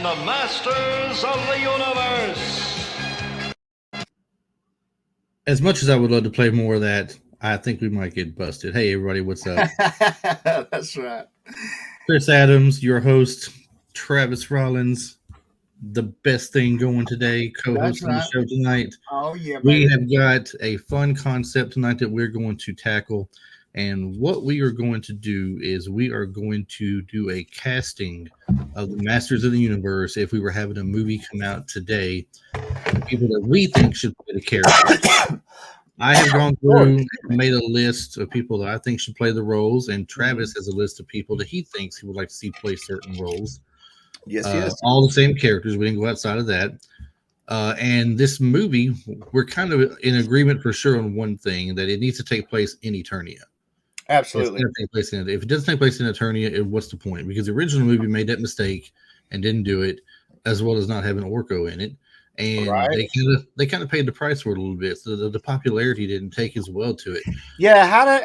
the Masters of the Universe. As much as I would love to play more of that, I think we might get busted. Hey, everybody, what's up? That's right. Chris Adams, your host, Travis Rollins, the best thing going today, co-hosting That's the show tonight. Oh, yeah, We baby. have got a fun concept tonight that we're going to tackle. And what we are going to do is we are going to do a casting of the Masters of the Universe if we were having a movie come out today. The people that we think should play the character. I have gone through and made a list of people that I think should play the roles, and Travis has a list of people that he thinks he would like to see play certain roles. Yes. All the same characters. We didn't go outside of that. And this movie, we're kind of in agreement for sure on one thing, that it needs to take place in Eternia. Absolutely. If it doesn't take place in Eternia, what's the point? Because the original movie made that mistake and didn't do it, as well as not having Orko in it. And they kind of paid the price for it a little bit. So the popularity didn't take as well to it. Yeah,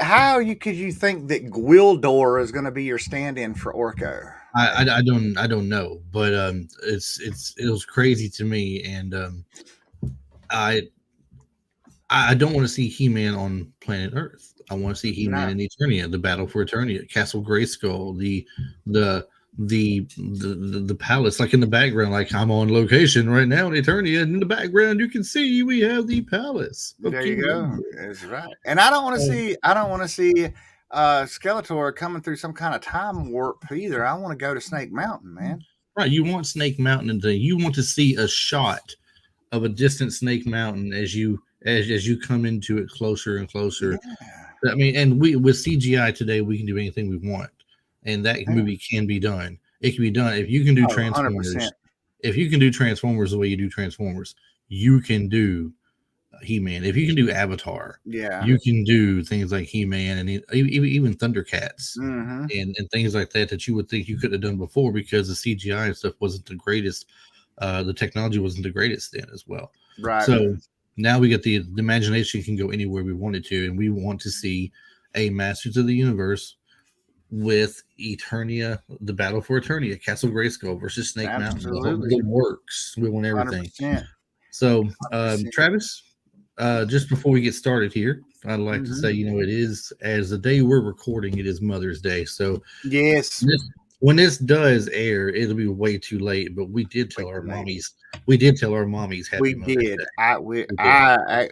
could you think that Gwildor is going to be your stand-in for Orko? I don't know, but it was crazy to me, and I don't want to see He-Man on planet Earth. I want to see He-Man in Eternia, the battle for Eternia, Castle Grayskull, the palace, like in the background, like I'm on location right now in Eternia, and in the background you can see we have the palace. There you go. That's right. And I don't want to see Skeletor coming through some kind of time warp either. I want to go to Snake Mountain, man. Right. You want Snake Mountain, and you want to see a shot of a distant Snake Mountain as you come into it closer and closer. Yeah. I mean, and with CGI today, we can do anything we want, and that movie can be done. It can be done if you can do Transformers. 100%. If you can do Transformers the way you do Transformers, you can do He-Man. If you can do Avatar, you can do things like He-Man and even Thundercats and things like that you would think you could have done before, because the CGI and stuff wasn't the greatest. The technology wasn't the greatest then as well. Right. So now we get the imagination can go anywhere we want it to, and we want to see a Masters of the Universe with Eternia, the battle for Eternia, Castle Grayskull versus Snake Mountain. The works. We want everything. 100%. So, Travis, just before we get started here, I'd like to say, it is, as the day we're recording, it is Mother's Day. So, yes. When this does air, it'll be way too late. But we did tell our mommies. We did tell our mommies happy Mother's Day.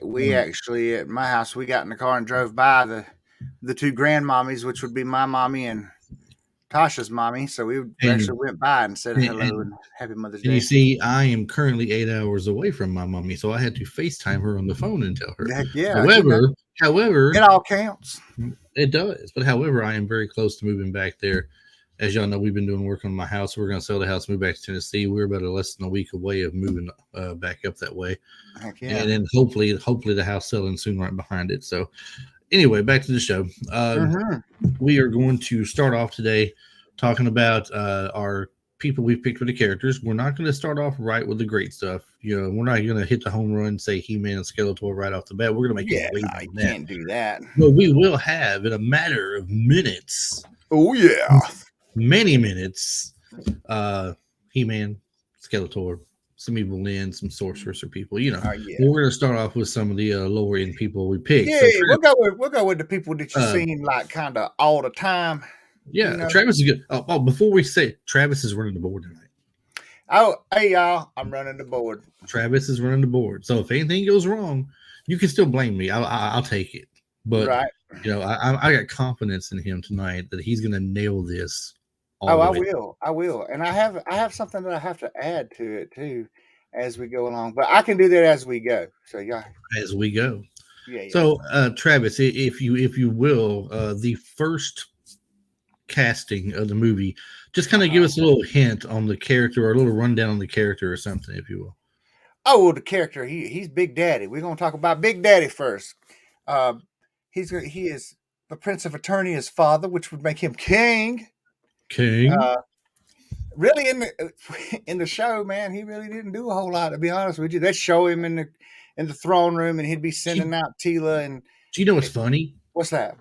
We actually, at my house, we got in the car and drove by the two grandmommies, which would be my mommy and Tasha's mommy. So we actually went by and said hello and happy Mother's Day. And you see, I am currently 8 hours away from my mommy, so I had to FaceTime her on the phone and tell her. Heck yeah. However, it all counts. It does. But however, I am very close to moving back there. As y'all know, we've been doing work on my house. We're going to sell the house, move back to Tennessee. We're about less than a week away of moving back up that way. Heck yeah. And then hopefully the house selling soon right behind it. So anyway, back to the show. We are going to start off today talking about our people we've picked for the characters. We're not going to start off right with the great stuff. We're not going to hit the home run, say He-Man and Skeletor right off the bat. We're going to make it wait on that. Can't do that. But we will have, in a matter of minutes. Oh, yeah. Many minutes. He-Man, Skeletor, some evil Lynn, some sorcerers or people. We're going to start off with some of the lower end people we picked. Yeah, we'll go with the people that you've seen like kind of all the time. Yeah, Travis is good. Oh, before we say, Travis is running the board tonight. Oh, hey y'all, I'm running the board. Travis is running the board. So if anything goes wrong, you can still blame me. I'll take it. But I got confidence in him tonight that he's going to nail this. I will. And I have something that I have to add to it too as we go along. But I can do that as we go. So as we go. Yeah. So Travis, if you will, the first casting of the movie, just kind of give us a little hint on the character or a little rundown on the character or something, if you will. Oh, well, the character, he's Big Daddy. We're going to talk about Big Daddy first. He is the Prince of Eternia's father, which would make him king. Really, in the show, man, he really didn't do a whole lot, to be honest with you. They'd show him in the throne room, and he'd be sending out Tila. And do you know what's funny? What's that?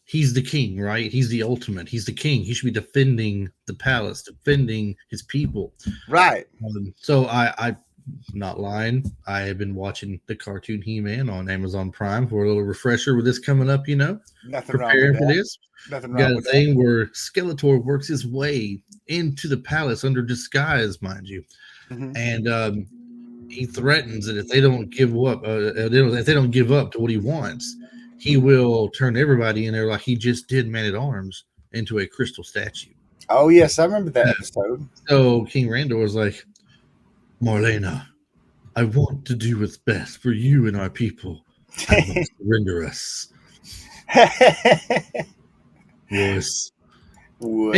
He's the king, right? He's the ultimate. He's the king. He should be defending the palace, defending his people. Right. So I'm not lying. I have been watching the cartoon He-Man on Amazon Prime for a little refresher with this coming up. Nothing wrong with Preparing for that. this. Nothing Got wrong a with that. thing where Skeletor works his way into the palace under disguise, mind you, and he threatens that if they don't give up, if they don't give up to what he wants, he will turn everybody in there like he just did Man at Arms into a crystal statue. Oh yes, I remember that episode. So King Randor was like, Marlena, I want to do what's best for you and our people. I must surrender us. Wuss. Wuss.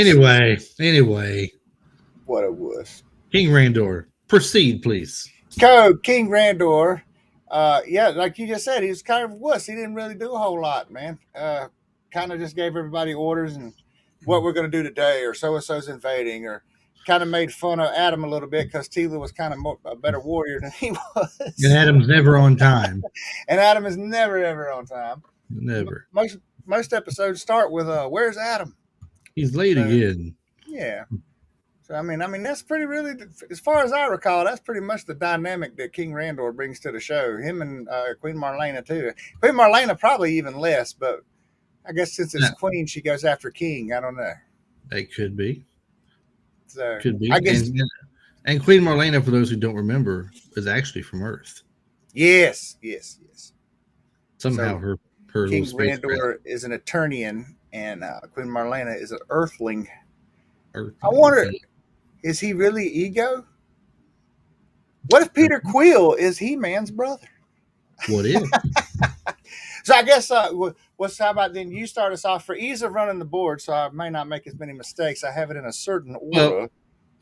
Anyway. What a wuss. King Randor, proceed, please. King Randor, yeah, like you just said, he was kind of a wuss. He didn't really do a whole lot, man. Kind of just gave everybody orders and what we're going to do today, or so-and-so's invading, or kind of made fun of Adam a little bit because Tila was kind of a better warrior than he was. And Adam's never on time. And Adam is never, ever on time. Never. Most episodes start with, where's Adam? He's late again. Yeah. So, I mean, that's pretty really, as far as I recall, that's pretty much the dynamic that King Randor brings to the show. Him and Queen Marlena, too. Queen Marlena probably even less, but I guess since it's Queen, she goes after King. I don't know. It could be. So, could be. I guess. And Queen Marlena, for those who don't remember, is actually from Earth. Yes. Somehow so, her King little Randor is an Eternian, and Queen Marlena is an Earthling. I Earthling. wonder, is he really Ego? What if Peter Quill is He-Man's brother? What if? So I guess how about then you start us off for ease of running the board, so I may not make as many mistakes. I have it in a certain order. Well,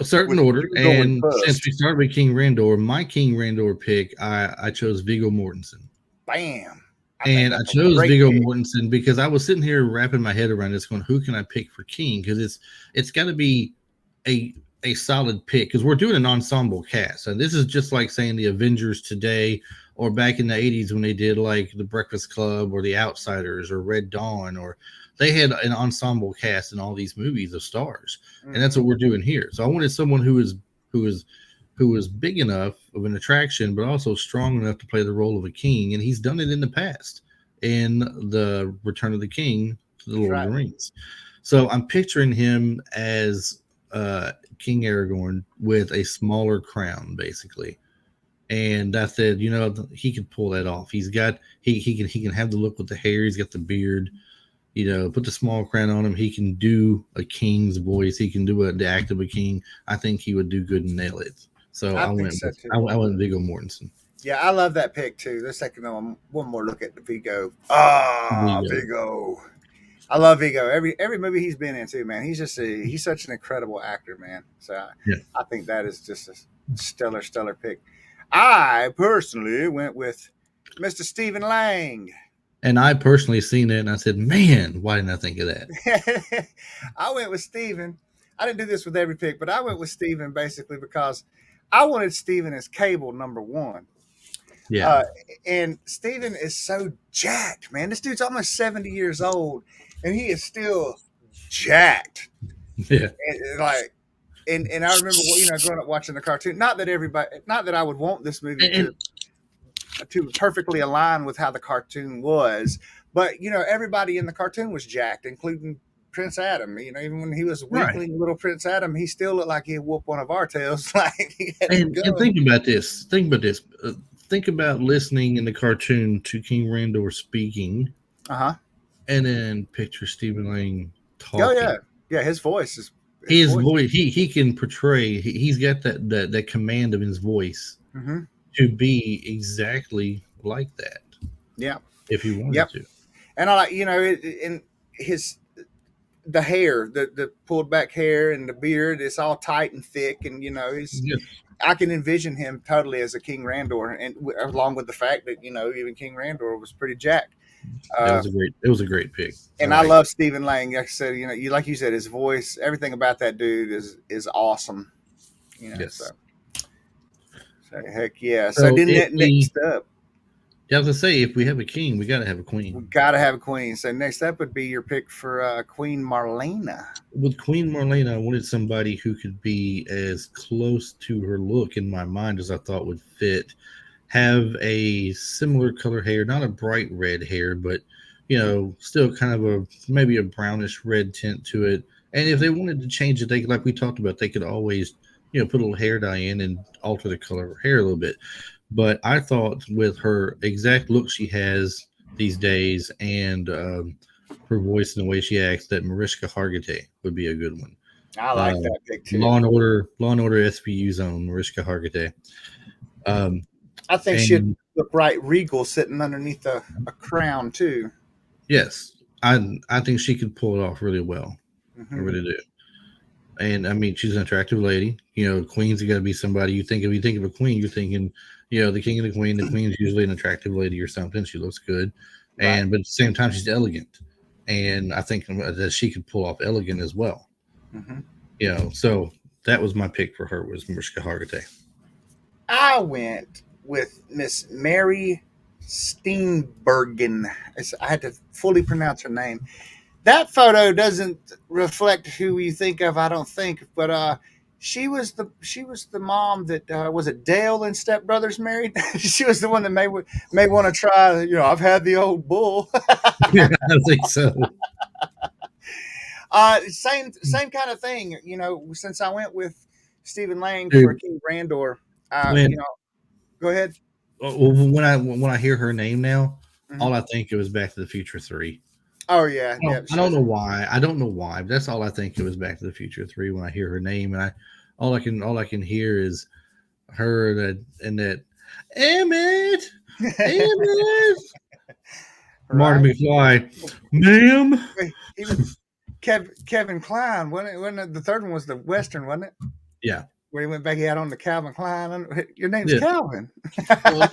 a certain order, and since we started with King Randor, my King Randor pick, I chose Viggo Mortensen. Bam! I chose Viggo Mortensen because I was sitting here wrapping my head around this, going, "Who can I pick for King?" Because it's got to be a solid pick because we're doing an ensemble cast, and this is just like saying the Avengers today, or back in the 80s when they did like the Breakfast Club or the Outsiders or Red Dawn, or they had an ensemble cast in all these movies of stars, and that's what we're doing here. So I wanted someone who is big enough of an attraction, but also strong enough to play the role of a king, and he's done it in the past in the Return of the King to the Lord of the Rings. So I'm picturing him as King Aragorn with a smaller crown, basically. And I said, he could pull that off. He can have the look with the hair. He's got the beard. Put the small crown on him. He can do a king's voice. He can do the act of a king. I think he would do good and nail it. So I went Viggo Mortensen. Yeah, I love that pick too. The second one more look at the Viggo. Viggo. I love Viggo. Every movie he's been in too, man. He's such an incredible actor, man. So I think that is just a stellar pick. I personally went with Mr. Stephen Lang. And I personally seen it, and I said, man, why didn't I think of that? I went with Stephen. I didn't do this with every pick, but I went with Stephen basically because I wanted Stephen as Cable number one. Yeah. And Stephen is so jacked, man. This dude's almost 70 years old, and he is still jacked. Yeah. And I remember, growing up watching the cartoon. Not that I would want this movie to perfectly align with how the cartoon was, but everybody in the cartoon was jacked, including Prince Adam. Even when he was weakling little Prince Adam, he still looked like he'd whoop one of our tails. And think about this. Think about listening in the cartoon to King Randor speaking, and then picture Stephen Lang talking. Oh yeah. His voice is. His voice, he can portray. He's got that command of his voice to be exactly like that. Yeah, if he wanted to. And I like in the hair, the pulled back hair and the beard, it's all tight and thick, and I can envision him totally as a King Randor, and along with the fact that even King Randor was pretty jacked. It was a great pick. And I love Stephen Lang. Like I said, like you said, his voice, everything about that dude is awesome. Yes. So heck yeah. So then next up. Yeah, I was gonna say if we have a king, we got to have a We queen. got to have a queen. So next up would be your pick for Queen Marlena. With Queen Marlena, I wanted somebody who could be as close to her look in my mind as I thought would fit. Have a similar color hair, not a bright red hair, but still kind of a maybe a brownish red tint to it. And if they wanted to change it, they could, like we talked about, they could always put a little hair dye in and alter the color of her hair a little bit. But I thought with her exact look she has these days and her voice and the way she acts, that Mariska Hargitay would be a good one. I Uh, like that pick too. Law and Order SVU Zone, Mariska Hargitay. Um, I think she'd and look right regal sitting underneath a crown too. yes, I think she could pull it off really well. I Hmm. really do. And I mean, she's an attractive lady. Queen's got to be somebody you think of a queen, you're thinking, the king and the queen. The queen's usually an attractive lady or something. She looks good, Right. but at the same time, she's elegant, and I think that she could pull off elegant as well. Hmm. So that was my pick for her was Mariska Hargitay. I went with Miss Mary Steenburgen. I had to fully pronounce her name. That photo doesn't reflect who you think of, I don't think, but she was the mom that was it Dale and Step Brothers married. She was the one that may want to try. I've had the old bull. Yeah, I think so. Same kind of thing. Since I went with Stephen Lang for Dude, King Randor, when go ahead. when I hear her name now, Mhm. all I think it was Back to the Future 3. Oh yeah, yeah. I She don't was. know why. I don't know why. But that's all I think. It was Back to the Future 3 when I hear her name, and all I can hear is her that Emmett, Emmett, Marty Right. McFly, ma'am. Even Kevin Klein. When the third one was the Western, wasn't it? Yeah, Where he went back, he had on the Calvin Klein. Your name's yeah. Calvin. Well,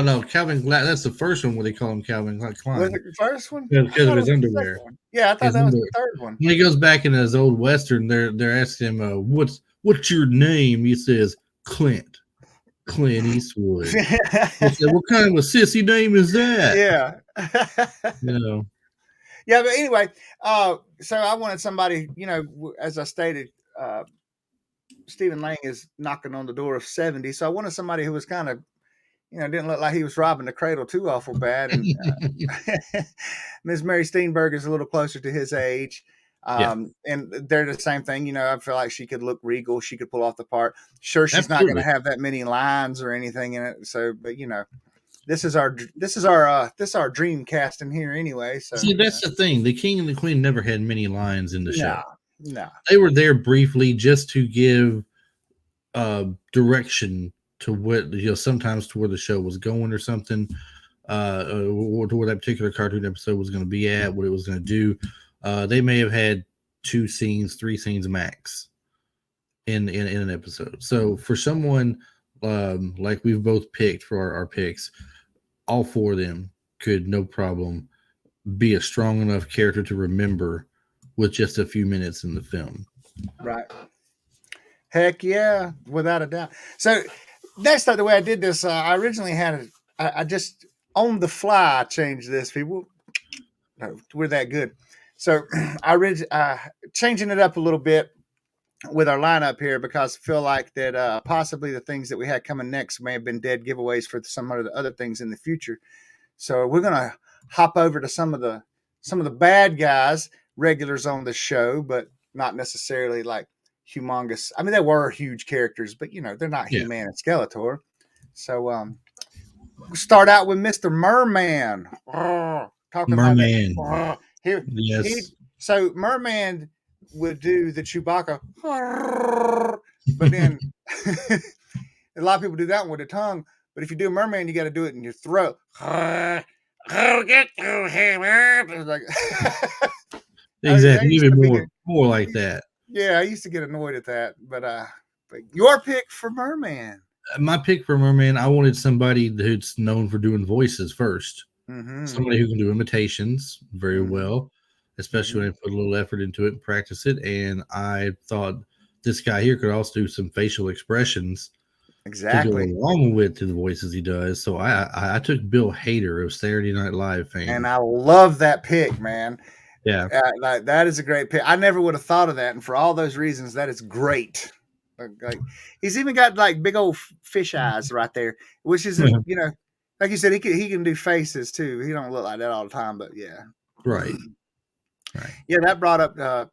no. Calvin Klein. That's the first one where they call him Calvin Was Klein it the first one? I because of thought it his was the underwear. second one. Yeah, I thought His that was underwear. the third one. When he goes back in his old western, they're asking him, what's your name? He says Clint Eastwood. They said, what kind of a sissy name is that? Yeah. You know, Yeah, but anyway, so I wanted somebody, as I stated, Stephen Lang is knocking on the door of 70. So I wanted somebody who was kind of, didn't look like he was robbing the cradle too awful bad. And Miss Mary Steenburgen is a little closer to his age. yeah, And they're the same thing. I feel like she could look regal. She could pull off the part. Sure, she's not going to absolutely. have that many lines or anything in it. So, but this is our dream casting here anyway. So, See, that's the thing. The king and the queen never had many lines in the no, show. no, They were there briefly just to give direction to what sometimes to where the show was going or something, or to where that particular cartoon episode was going to be at, what it was going to do. They may have had 2 scenes, 3 scenes max in an episode. So for someone like we've both picked for our picks, all 4 of them could no problem be a strong enough character to remember with just a few minutes in the film. right. Heck yeah, without a doubt. So next time, the way I did this, I originally I just on the fly changed this. People, no, we're that good. So changing it up a little bit with our lineup here because I feel like that possibly the things that we had coming next may have been dead giveaways for some of the other things in the future. So we're gonna hop over to some of the bad guys, regulars on the show, but not necessarily like humongous. I mean, they were huge characters, but they're not Yeah, He-Man and Skeletor. So we'll start out with Mr. Merman. Talking about that. Merman. Here he Yes. so Merman would do the Chewbacca, but then a lot of people do that one with the tongue. But if you do a merman, you got to do it in your throat. I'll get you, Hammond. Like, I Exactly. used Even to be, more like that. yeah, I used to get annoyed at that. But your pick for merman. My pick for Merman, I wanted somebody who's known for doing voices first. Mm-hmm. Somebody who can do imitations very Mm-hmm. well, especially Mm-hmm. when they put a little effort into it and practice it. And I thought this guy here could also do some facial expressions to go Exactly. along with the voices he does. So I took Bill Hader of Saturday Night Live And fame. I love that pick, man. Yeah. Like that is a great pick. I never would have thought of that, and for all those reasons, that is great. Like he's even got like big old fish eyes right there, which is like you said, he can do faces too. He don't look like that all the time, but yeah, Right. Right. yeah. That brought up.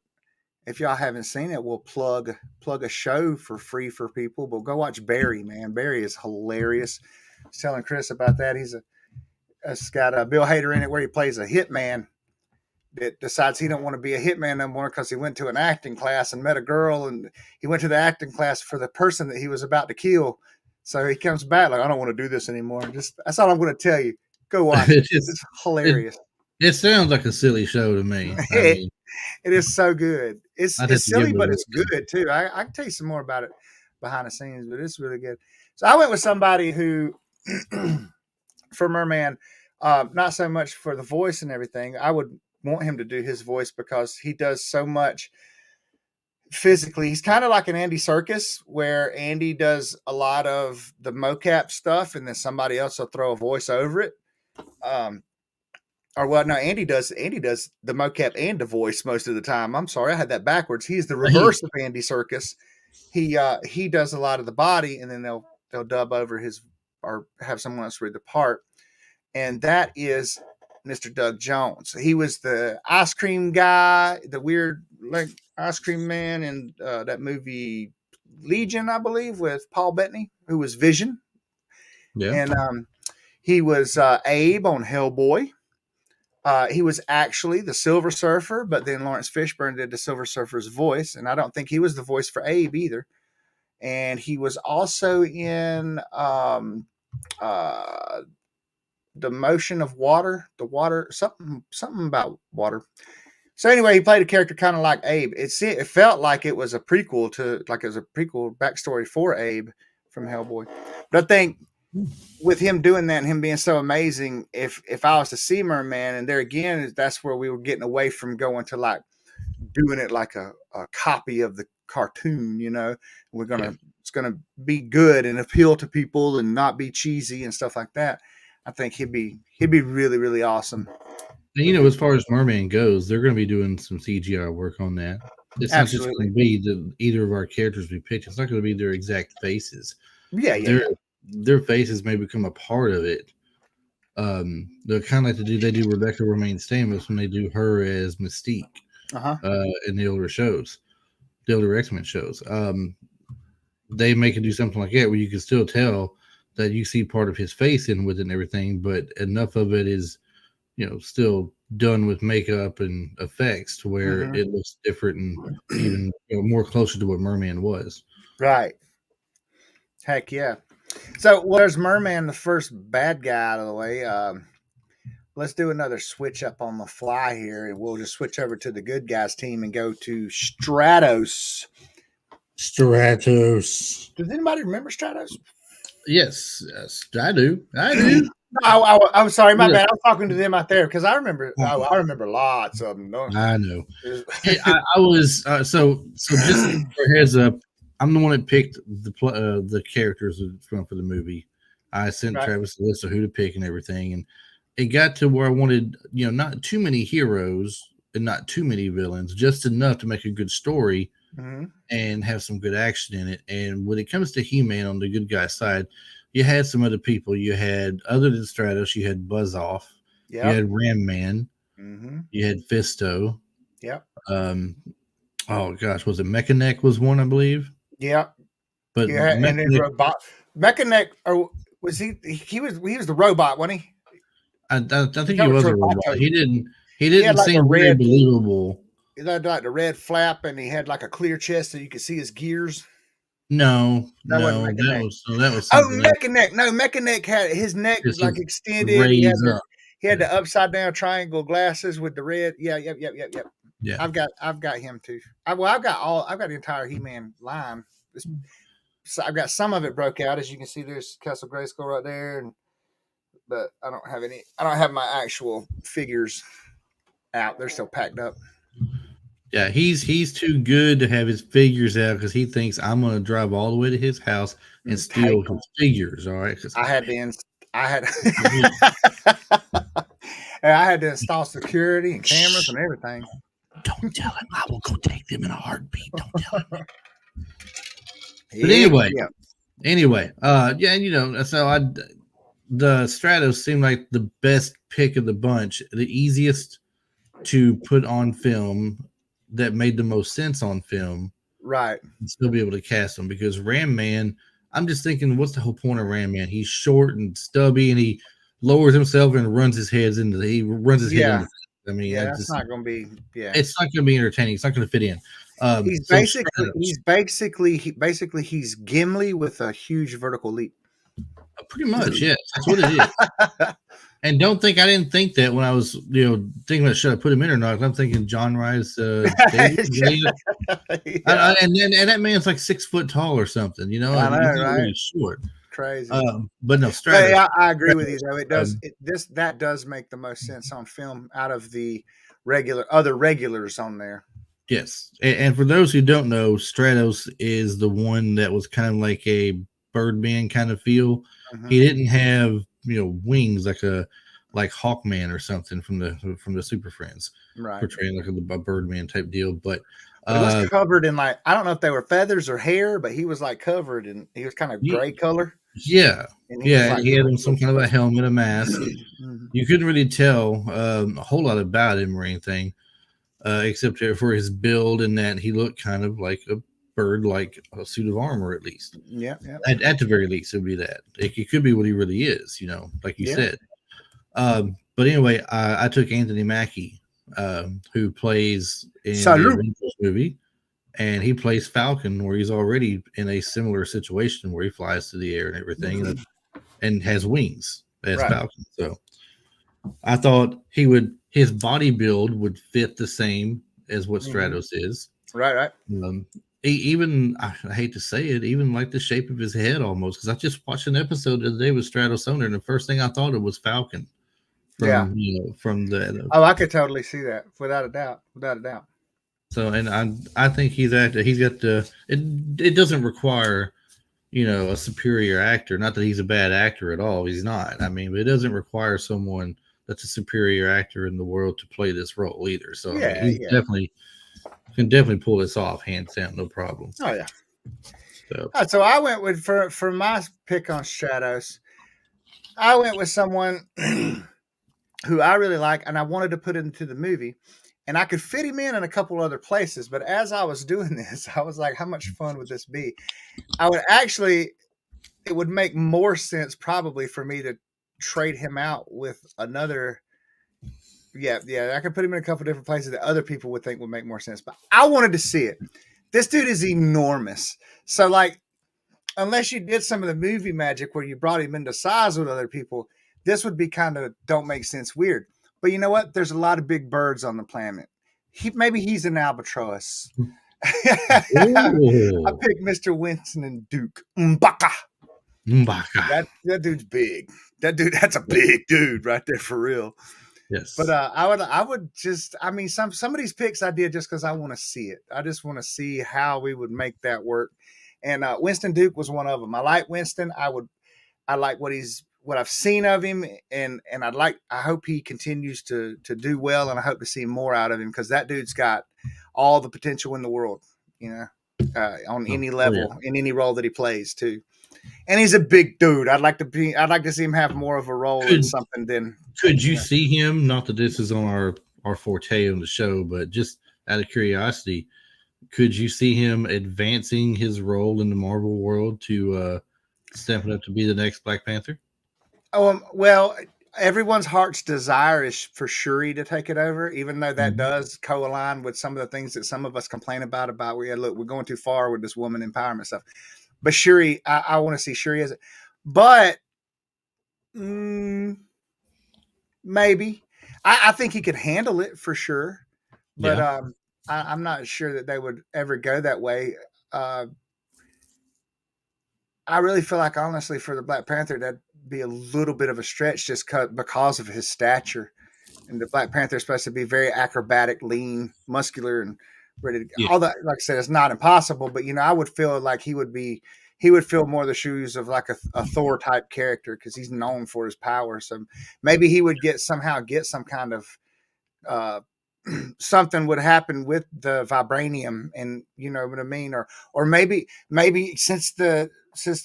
If y'all haven't seen it, we'll plug a show for free for people. But go watch Barry, man. Barry is hilarious. I was telling Chris about that. It's got Bill Hader in it where he plays a hitman that decides he don't want to be a hitman no more because he went to an acting class and met a girl, and he went to the acting class for the person that he was about to kill. So he comes back like, I don't want to do this anymore. Just that's all I'm going to tell you. Go watch it. It's it, hilarious. it sounds like a silly show to me. I it, mean, it is so good. It's I'd have it's to give silly, it a but it's listen. good too. I can tell you some more about it behind the scenes, but it's really good. So I went with somebody who, for Merman, not so much for the voice and everything. I would want him to do his voice because he does so much physically. He's kind of like an Andy Serkis, where Andy does a lot of the mocap stuff, and then somebody else will throw a voice over it. Um, or well, no, Andy does. Andy does the mocap and the voice most of the time. I'm sorry, I had that backwards. He's the He, reverse of Andy Serkis. He does a lot of the body, and then they'll dub over his or have someone else read the part, and that is Mr. Doug Jones. He was the ice cream guy, the weird like ice cream man in that movie Legion, I believe, with Paul Bettany, who was Vision, yeah. and he was Abe on Hellboy. He was actually the Silver Surfer, but then Lawrence Fishburne did the Silver Surfer's voice, and I don't think he was the voice for Abe either. And he was also in uh, the motion of water, the water, something about water. So anyway, he played a character kind of like Abe. It felt like it was a prequel to like it was a prequel backstory for Abe from Hellboy. But I think with him doing that and him being so amazing, if I was to see Merman, and there again, that's where we were getting away from going to like doing it like a copy of the cartoon. We're Yeah. gonna it's gonna be good and appeal to people and not be cheesy and stuff like that. I think he'd be really really awesome. And as far as Merman goes, they're going to be doing some CGI work on that. It's not just going Absolutely. to be either of our characters we pick. It's not going to be their exact faces. Yeah, yeah, Their yeah. their faces may become a part of it. They're kind of like they do Rebecca Romaine Stamos when they do her as Mystique Uh huh. in the older shows, the older X-Men shows. They make it do something like that where you can still tell that you see part of his face in with it and everything, but enough of it is still done with makeup and effects to where Mm-hmm. it looks different and even more closer to what Merman was. Right. Heck yeah. So well, there's Merman, the first bad guy out of the way. Let's do another switch up on the fly here, and we'll just switch over to the good guys team and go to Stratos. Stratos. Does anybody remember Stratos? Yes, yes, I do. I do. No, I'm sorry, my Yeah, bad. I was talking to them out there because I remember. Oh, I remember lots of them. I know. I was so just for a heads up, I'm the one that picked the characters for the movie. I sent Right. Travis a list of who to pick and everything, and it got to where I wanted not too many heroes and not too many villains, just enough to make a good story Mm-hmm. and have some good action in it. And when it comes to He-Man on the good guy side, you had some other people. You had other than Stratos, you had Buzz Off, you Yep. had Ram Man, Mm-hmm. you had Fisto. Yep. Um, oh gosh, was it Mechanic was one, I believe. Yep. But Yeah, and then Mechanic, robot Mechanic, or was he? He was the robot, wasn't he? I He think he told was to a robot. Roboto. He He had didn't like a seem very red. believable. He had like the red flap, and he had like a clear chest, so you could see his gears. No, That wasn't no, Mechanic. that was Oh, something else. Mechanic. No, Mechanic had his neck was Just like to extended. He had raise the up. he had Yeah, the upside down triangle glasses with the red. Yeah, yep. yeah. I've got him too. I've got the entire He-Man line. So I've got some of it broke out, as you can see. There's Castle Grayskull right there, but I don't have my actual figures out. They're still packed up. Yeah, he's too good to have his figures out because he thinks I'm going to drive all the way to his house and And steal take them. his figures. All right, because I had to. I had. And I had to install security and cameras and everything. don't tell him. I will go take them in a heartbeat. Don't tell him. But Heck yeah. anyway, yeah, and so the Stratos seemed like the best pick of the bunch, the easiest to put on film, that made the most sense on film, Right. and still be able to cast them. Because Ram Man, I'm just thinking, what's the whole point of Ram Man? He's short and stubby, and he lowers himself and runs his head Yeah. into. I mean, Yeah. That's not going to be. Yeah. it's not going to be entertaining. It's not going to fit in. He's So basically. Stratos, He's Gimli with a huge vertical leap. pretty much, yes, that's what it is. And don't think I didn't think that when I was, thinking about should I put him in or not. I'm thinking John Rice, David, Yeah. and that man's like 6 foot tall or something. He's I know, not right? really short. Crazy. But no, But Stratos. yeah, I agree with you though. It does. Um, That does make the most sense on film out of the other regulars on there. yes, and for those who don't know, Stratos is the one that was kind of like a Birdman kind of feel. Mhm. He didn't have wings like Hawkman or something from the Super Friends, Right. portraying like a Birdman type deal. But But it was covered in like I don't know if they were feathers or hair, but he was like covered and he was kind of gray color. yeah, And he was yeah, like and he had on some kind of a helmet, a mask. Mhm. You couldn't really tell a whole lot about him or anything, except for his build and that he looked kind of like a bird, like a suit of armor, at least. Yeah, yeah, At the very least, it would be that. It could be what he really is, like you yeah. said. But anyway, I took Anthony Mackie, who plays in the Salute. Avengers movie, and he plays Falcon, where he's already in a similar situation where he flies through the air and everything, and has wings as Right. Falcon. So I thought his body build would fit the same as what Mhm. Stratos is. Right, right. Even I hate to say it, even like the shape of his head almost, because I just watched an episode the other day with Stratos Owner, and the first thing I thought of was Falcon Yeah. from the Oh, I could totally see that without a doubt. Without a doubt. so, and I think he's got it doesn't require a superior actor. Not that he's a bad actor at all. He's not. I mean, but it doesn't require someone that's a superior actor in the world to play this role either. So I mean, Yeah, he's yeah. definitely pull this off, hands down, no problem. Oh yeah. So All right, so I went with for my pick on Stratos. I went with someone who I really like, and I wanted to put into the movie, and I could fit him in a couple other places. But as I was doing this, I was like, "How much fun would this be?" It would make more sense probably for me to trade him out with another. Yeah, yeah, I could put him in a couple different places that other people would think would make more sense. But I wanted to see it. This dude is enormous. So like unless you did some of the movie magic where you brought him into size with other people, this would be kind of don't make sense weird. But you know what? There's a lot of big birds on the planet. Maybe he's an albatross. I oh, picked Mr. Winston and Duke M'Baka. M'Baka. That dude's big. That's a big dude right there for real. Yes. But I would just I mean some of these picks I did just because I want to see it. I just want to see how we would make that work. And Winston Duke was one of them. I like Winston. I like what I've seen of him, and I hope he continues to do well, and I hope to see more out of him because that dude's got all the potential in the world, on any level in any role that he plays too. And he's a big dude. I'd like to see him have more of a role in something than. Could you see him? Not that this is on our forte on the show, but just out of curiosity, could you see him advancing his role in the Marvel world to stepping up to be the next Black Panther? Well, everyone's heart's desire is for Shuri to take it over, even though that does co-align with some of the things that some of us complain about look, we're going too far with this woman empowerment stuff. But Shuri, I want to see Shuri as it. But maybe. I think he could handle it for sure. But Yeah. I'm not sure that they would ever go that way. I really feel like, honestly, for the Black Panther, that'd be a little bit of a stretch just because of his stature. And the Black Panther is supposed to be very acrobatic, lean, muscular, and ready to go. Yeah. Although, like I said, it's not impossible, but I would feel like he would fill more the shoes of like a Thor type character because he's known for his power. So maybe he would somehow get some kind of something would happen with the vibranium, and you know what I mean, or maybe since the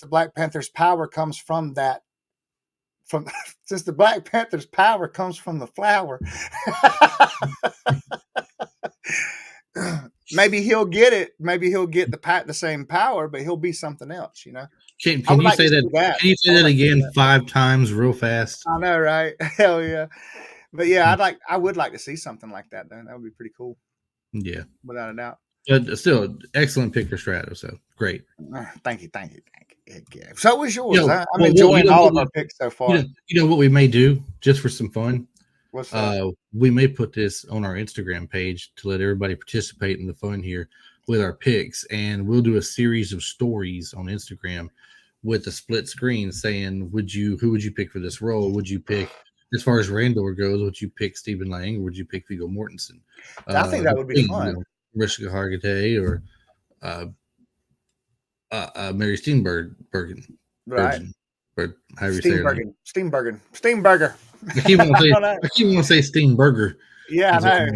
Black Panther's power comes from that from since the Black Panther's power comes from the flower. Maybe he'll get it. Maybe he'll get the same power, but he'll be something else. Can I would you like say to that? see that. Can you say I would that like to see again that. 5 times real fast? I know, right? Hell yeah! But yeah, I would like to see something like that. Though that would be pretty cool, Yeah, without a doubt. but still, excellent pick for Strato. So great. Thank you. Yeah. So was yours. You know, I'm well, enjoying all what of our picks so far. you know what we may do just for some fun. What's that? We may put this on our Instagram page to let everybody participate in the fun here with our picks, and we'll do a series of stories on Instagram with a split screen saying, who would you pick for this role? Would you pick, as far as Randor goes, would you pick Stephen Lang, or would you pick Viggo Mortensen? I think that would be fun. Mariska Hargitay or Mary Steenburgen. Right. Or however you say her name. Steenburgen. I keep want to say Steenburger. Yeah, I know.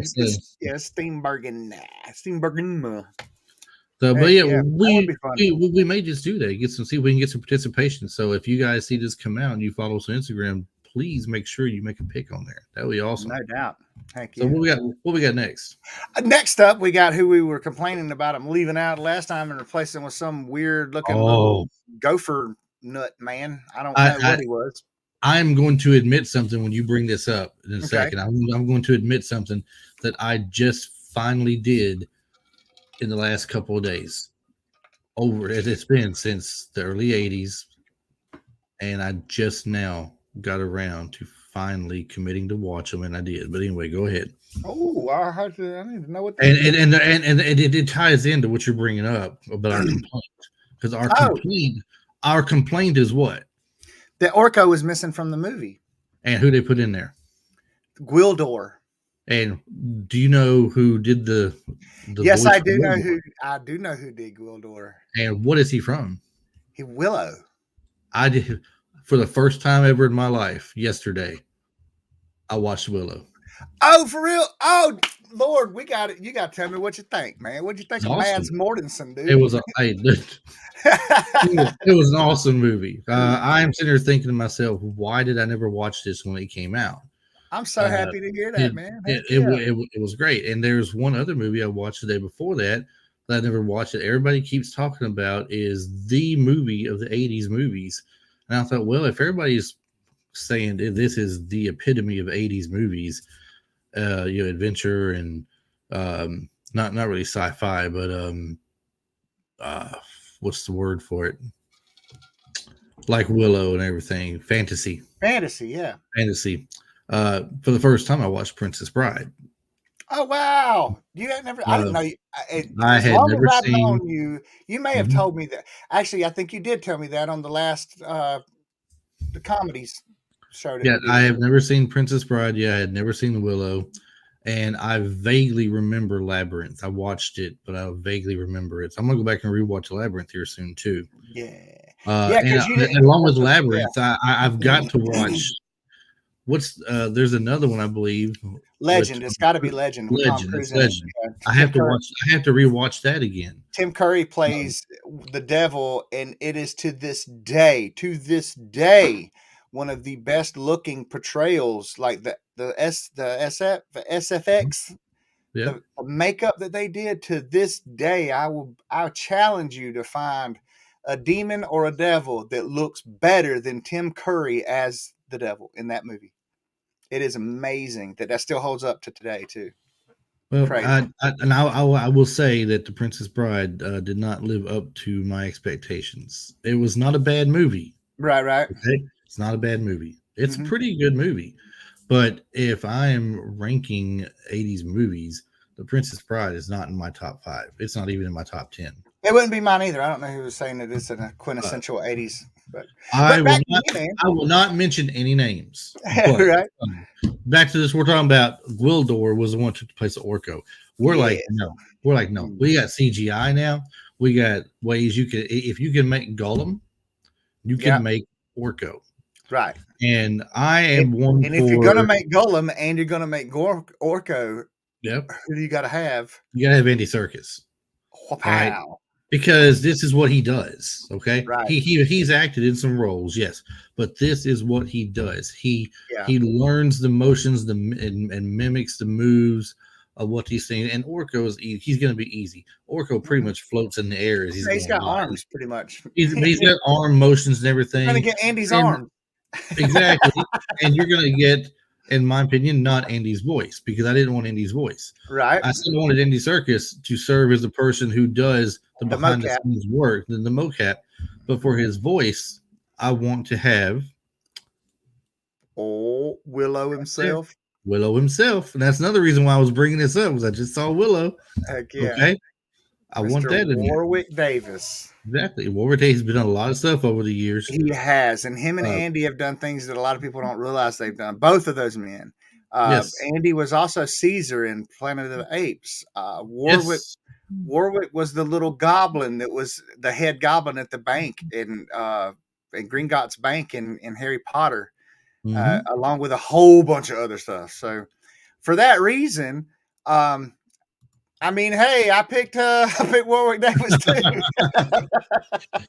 Steenburgen. Steenburgen. So, but yeah, we we may just do that. See if we can get some participation. So if you guys see this come out and you follow us on Instagram, please make sure you make a pick on there. That would be awesome. No doubt. Heck yeah. So what we got next? Next up, we got who we were complaining about him leaving out last time and replacing with some weird looking little gopher nut man. I don't know what he was. I'm going to admit something when you bring this up in a second. I'm going to admit something that I just finally did in the last couple of days. It's been since the early 80s, and I just now got around to finally committing to watch them, and I did. But anyway, go ahead. Oh, I need to know what. And it ties into what you're bringing up about our complaint, because our complaint is what? The Orko was missing from the movie. And who they put in there? Gwildor. And do you know who did the yes, I do know who. I do know who did Gwildor. And what is he from? Willow. I did for the first time ever in my life. Yesterday, I watched Willow. Oh, for real? Oh, Lord, we got it. You got to tell me what you think, man. What you think of Mads Mortensen, dude? It was it was an awesome movie. I'm sitting here thinking to myself, why did I never watch this when it came out? I'm so happy to hear that, man. It was great. And there's one other movie I watched the day before that I never watched it. Everybody keeps talking about is the movie of the 80s movies. And I thought, well, if everybody's saying this is the epitome of 80s movies, adventure and not really sci-fi, but what's the word for it? Like Willow and everything. Fantasy, yeah. Fantasy. For the first time, I watched Princess Bride. Oh wow! You had never. I didn't know you. I had never seen. Known you. You may have told me that. Actually, I think you did tell me that on the last the comedies show. Yeah, I have never seen Princess Bride. Yeah, I had never seen Willow, and I vaguely remember Labyrinth. I watched it, but I vaguely remember it. So I'm gonna go back and rewatch Labyrinth here soon too. Yeah. And along with Labyrinth, I've got to watch. There's another one I believe. Legend. It's got to be Legend. Legend. I have to rewatch that again. Tim Curry plays the devil, and it is to this day, one of the best looking portrayals. Like the SFX, the makeup that they did to this day. I challenge you to find a demon or a devil that looks better than Tim Curry as the devil in that movie. It is amazing that still holds up to today too. Well, I will say that The Princess Bride did not live up to my expectations. It was not a bad movie. Right. Okay? It's not a bad movie. It's a pretty good movie. But if I am ranking 80s movies, The Princess Bride is not in my top 5. It's not even in my top 10. It wouldn't be mine either. I don't know who was saying that it's a quintessential 80s. I will not mention any names. Right. back to this. We're talking about Gwildor was the one who took the place of Orko. We're like, Yes. no. We're like, no. We got CGI now. We got ways you can, if you can make Gollum, you can Yeah. make Orko. Right. And I am one And for. if you're gonna make Golem and you're gonna make Orko, Yep. who do you got to have? You gotta have Andy Serkis. Right. Wow. Because this is what he does. Okay. Right. He's acted in some roles, yes, but this is what he does. He learns the motions, and mimics the moves of what he's saying. And Orko he's going to be easy. Orko pretty much floats in the air as he's got by. arms, pretty much. He's got arm motions and everything. You're gonna get Andy's arm. Exactly, and you're going to get, in my opinion, not Andy's voice, because I didn't want Andy's voice. Right. I still wanted Andy Serkis to serve as the person who does the behind the mocap. scenes work, the mocap. But for his voice, I want to have Willow himself. Willow himself, and that's another reason why I was bringing this up, was I just saw Willow. Heck yeah. Okay, I Mr. want that in here. Warwick Davis. Exactly. Warwick Davis has been on a lot of stuff over the years. He has, and him and Andy have done things that a lot of people don't realize they've done. Both of those men. Yes. Andy was also Caesar in Planet of the Apes. Warwick was the little goblin that was the head goblin at the bank in Gringotts Bank in Harry Potter, along with a whole bunch of other stuff. So, for that reason, I mean, hey, I picked Warwick Davis too.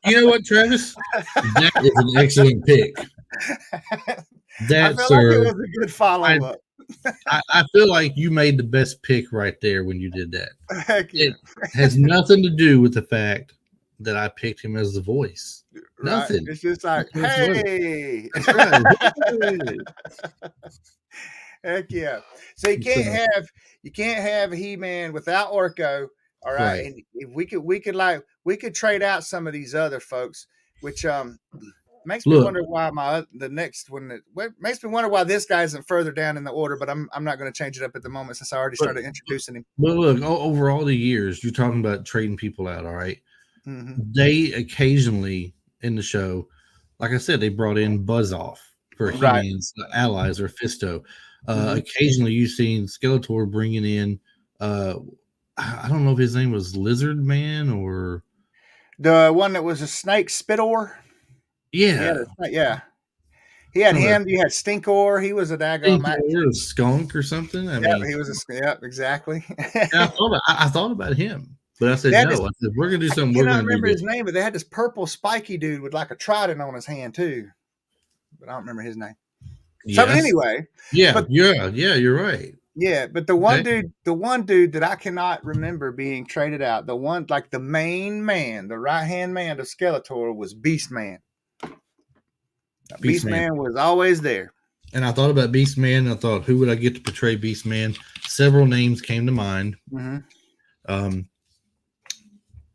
You know what, Travis? That is an excellent pick. That, I feel like it was a good follow-up. I feel like you made the best pick right there when you did that. Heck yeah. It has nothing to do with the fact that I picked him as the voice. Right. Nothing. It's just like, hey. That's right. Heck yeah. So you can't have He-Man without Orko. All right. And if we could trade out some of these other folks, which makes me wonder why makes me wonder why this guy isn't further down in the order, but I'm not going to change it up at the moment since I already started introducing him. But look, over all the years, you're talking about trading people out, all right? Mm-hmm. They occasionally in the show, like I said, they brought in Buzz-Off for He-Man's allies or Fisto. Occasionally you've seen Skeletor bringing in I don't know if his name was Lizard Man or the one that was a snake, Spitor. Yeah. He had him. You had Stinkor. He was a daggone skunk or something. I mean, he was exactly. I thought about him, but I said no. I said we're gonna do something. I don't remember his name, but they had this purple spiky dude with like a trident on his hand too. But I don't remember his name. Yes. So anyway, you're right. Yeah, but the one dude that I cannot remember being traded out, the one like the main man, the right hand man of Skeletor was Beastman. Beastman was always there. And I thought about Beastman, and I thought, who would I get to portray Beastman? Several names came to mind. Mm-hmm.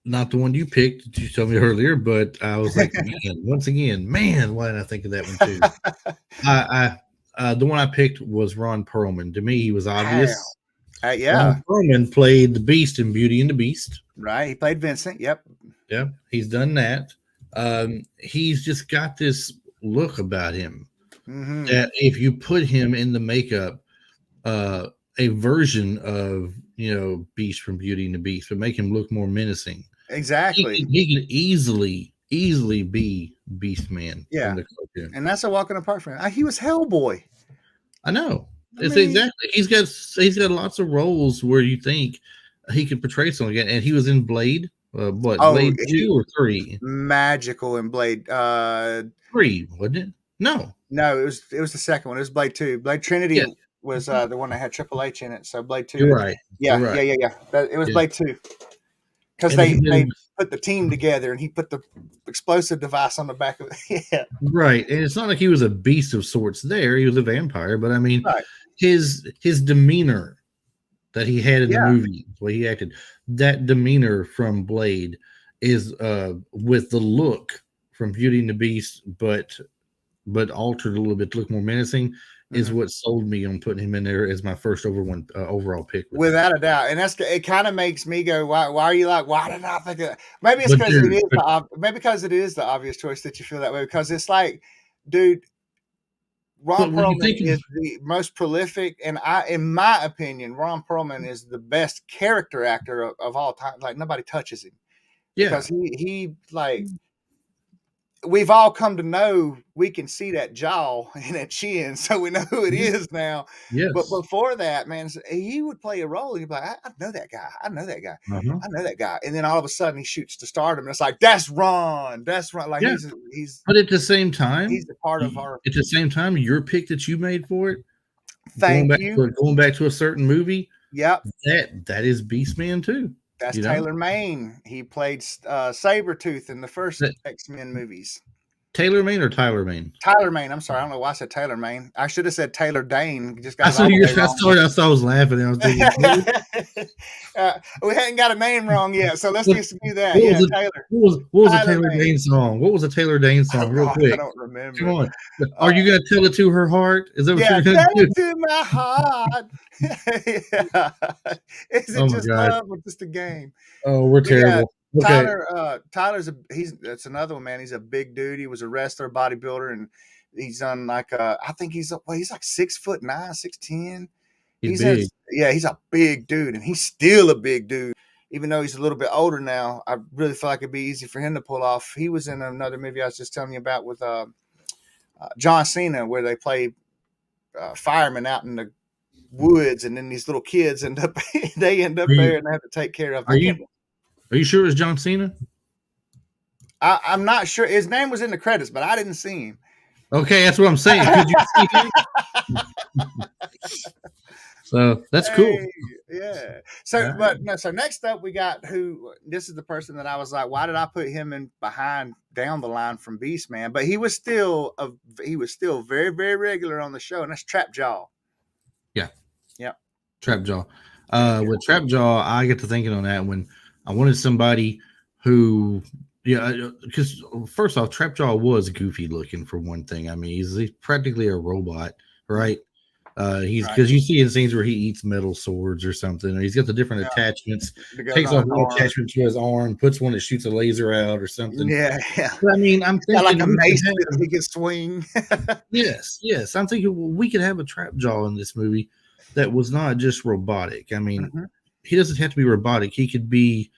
Not the one you picked that you told me earlier, but I was like, once again, why didn't I think of that one too? The one I picked was Ron Perlman. To me, he was obvious. Ron Perlman played the Beast in Beauty and the Beast. Right. He played Vincent. Yep. He's done that. He's just got this look about him that if you put him in the makeup, a version of Beast from Beauty and the Beast would make him look more menacing. Exactly. He can easily be Beastman. Yeah, and that's a walk in the park for him. He was Hellboy. I know. Exactly. He's got lots of roles where you think he could portray something, and he was in Blade. Blade 2 or 3? Magical in Blade 3, wasn't it? No, it was the second one. It was Blade 2. Blade Trinity was the one that had Triple H in it. So Blade 2. You're right. Yeah. It was Blade 2. Because they put the team together, and he put the explosive device on the back of it. Yeah. Right. And it's not like he was a beast of sorts there. He was a vampire. But, I mean, his demeanor that he had in the movie, the way he acted, that demeanor from Blade is with the look from Beauty and the Beast, but altered a little bit to look more menacing, is what sold me on putting him in there as my first overall pick. Without a doubt. And it kind of makes me go, why are you like, why did I think of that? Maybe it's because it is the obvious choice that you feel that way, because it's like, dude, Ron when you Perlman think is the most prolific, and in my opinion, Ron Perlman is the best character actor of all time. Like nobody touches him yeah, because he like we've all come to know we can see that jaw and that chin, so we know who it is now. But yes, before that, man, he would play a role. He'd be like, I know that guy. I know that guy. uh-huh. I know that guy. And then all of a sudden, he shoots to stardom, and it's like that's Ron. That's Ron. Like Yeah. he's But at the same time, he's a part of our. at the same time, your pick that you made for it, Thank you. going back to a certain movie, Yep. that is Beastman too. That's You know, Taylor Mane. He played Sabretooth in the first that X-Men movies. Taylor Mane or Tyler Mane? Tyler Mane. I'm sorry. I don't know why I said Taylor Mane. I should have said Taylor Dane. Just got I it saw all the you. way wrong. I saw I was laughing. And I was thinking, We hadn't got a name wrong yet, so let's what, just do that. what Yeah, was it? Taylor. What was a Tyler Taylor Mane. Dane song? What was a Taylor Dane Oh song? Real gosh, I quick, don't come remember. on. Are you gonna tell it to her heart? Is that what Yeah, you're gonna tell do? it to my heart. Yeah. Is it Oh my just gosh. love or just a game? Oh, we're But yeah, terrible. Okay. Tyler's that's another one, man. He's a big dude. He was a wrestler, bodybuilder, and he's on like I think he's like 6'9", 6'10". He's big. He's a big dude, and he's still a big dude. Even though he's a little bit older now, I really feel like it'd be easy for him to pull off. He was in another movie I was just telling you about with John Cena, where they play firemen out in the woods, and then these little kids end up they end up Are you there and they have to take care of. are you are you sure it was John Cena? I'm not sure. His name was in the credits, but I didn't see him. Okay, that's what I'm saying. Could you see him? So that's cool. Hey, yeah. So, All but no. So next up, we got who? This is the person that I was like, why did I put him in behind down the line from Beast Man? But he was still very very regular on the show, and that's Trap Jaw. Yeah. Yep. Trapjaw. With Trapjaw, I get to thinking on that when I wanted somebody who, yeah, because first off, Trapjaw was goofy looking for one thing. I mean, he's practically a robot, right? He's because you see in scenes where he eats metal swords or something, or he's got the different attachments, takes off one attachment to his arm, puts one that shoots a laser out or something. Yeah, yeah. But, I mean, I'm thinking like a mace that he can swing. yes. I'm thinking well, we could have a Trapjaw in this movie that was not just robotic. I mean, he doesn't have to be robotic. He could be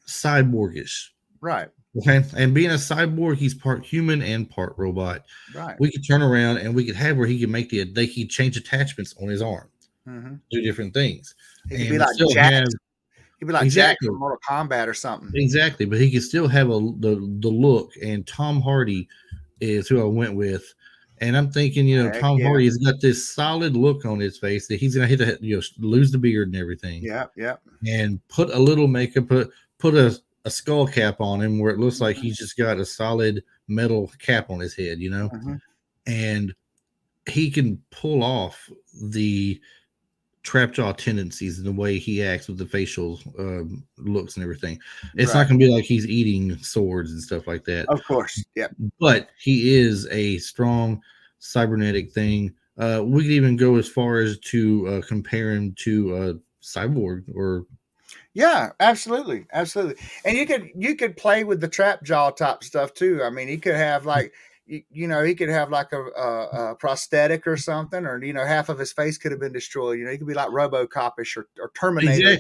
cyborgish. Right. Okay. And being a cyborg, he's part human and part robot. Right. We could turn around and we could have where he could make they could change attachments on his arm, do different things. He could be like Jack. He'd be like Jack from Mortal Kombat or something. Exactly. But he could still have the look. And Tom Hardy is who I went with. And I'm thinking, Tom Hardy has got this solid look on his face that he's going to lose the beard and everything. Yeah. And put a little makeup, put a skull cap on him where it looks like he's just got a solid metal cap on his head, and he can pull off the Trapjaw tendencies and the way he acts with the facial looks and everything. It's not going to be like he's eating swords and stuff like that. Of course, yeah. But he is a strong cybernetic thing. We could even go as far as to compare him to Cyborg or. Yeah, absolutely. And you could play with the Trapjaw type stuff too. I mean, he could have like he could have like a prosthetic or something, or half of his face could have been destroyed. He could be like RoboCop-ish or Terminator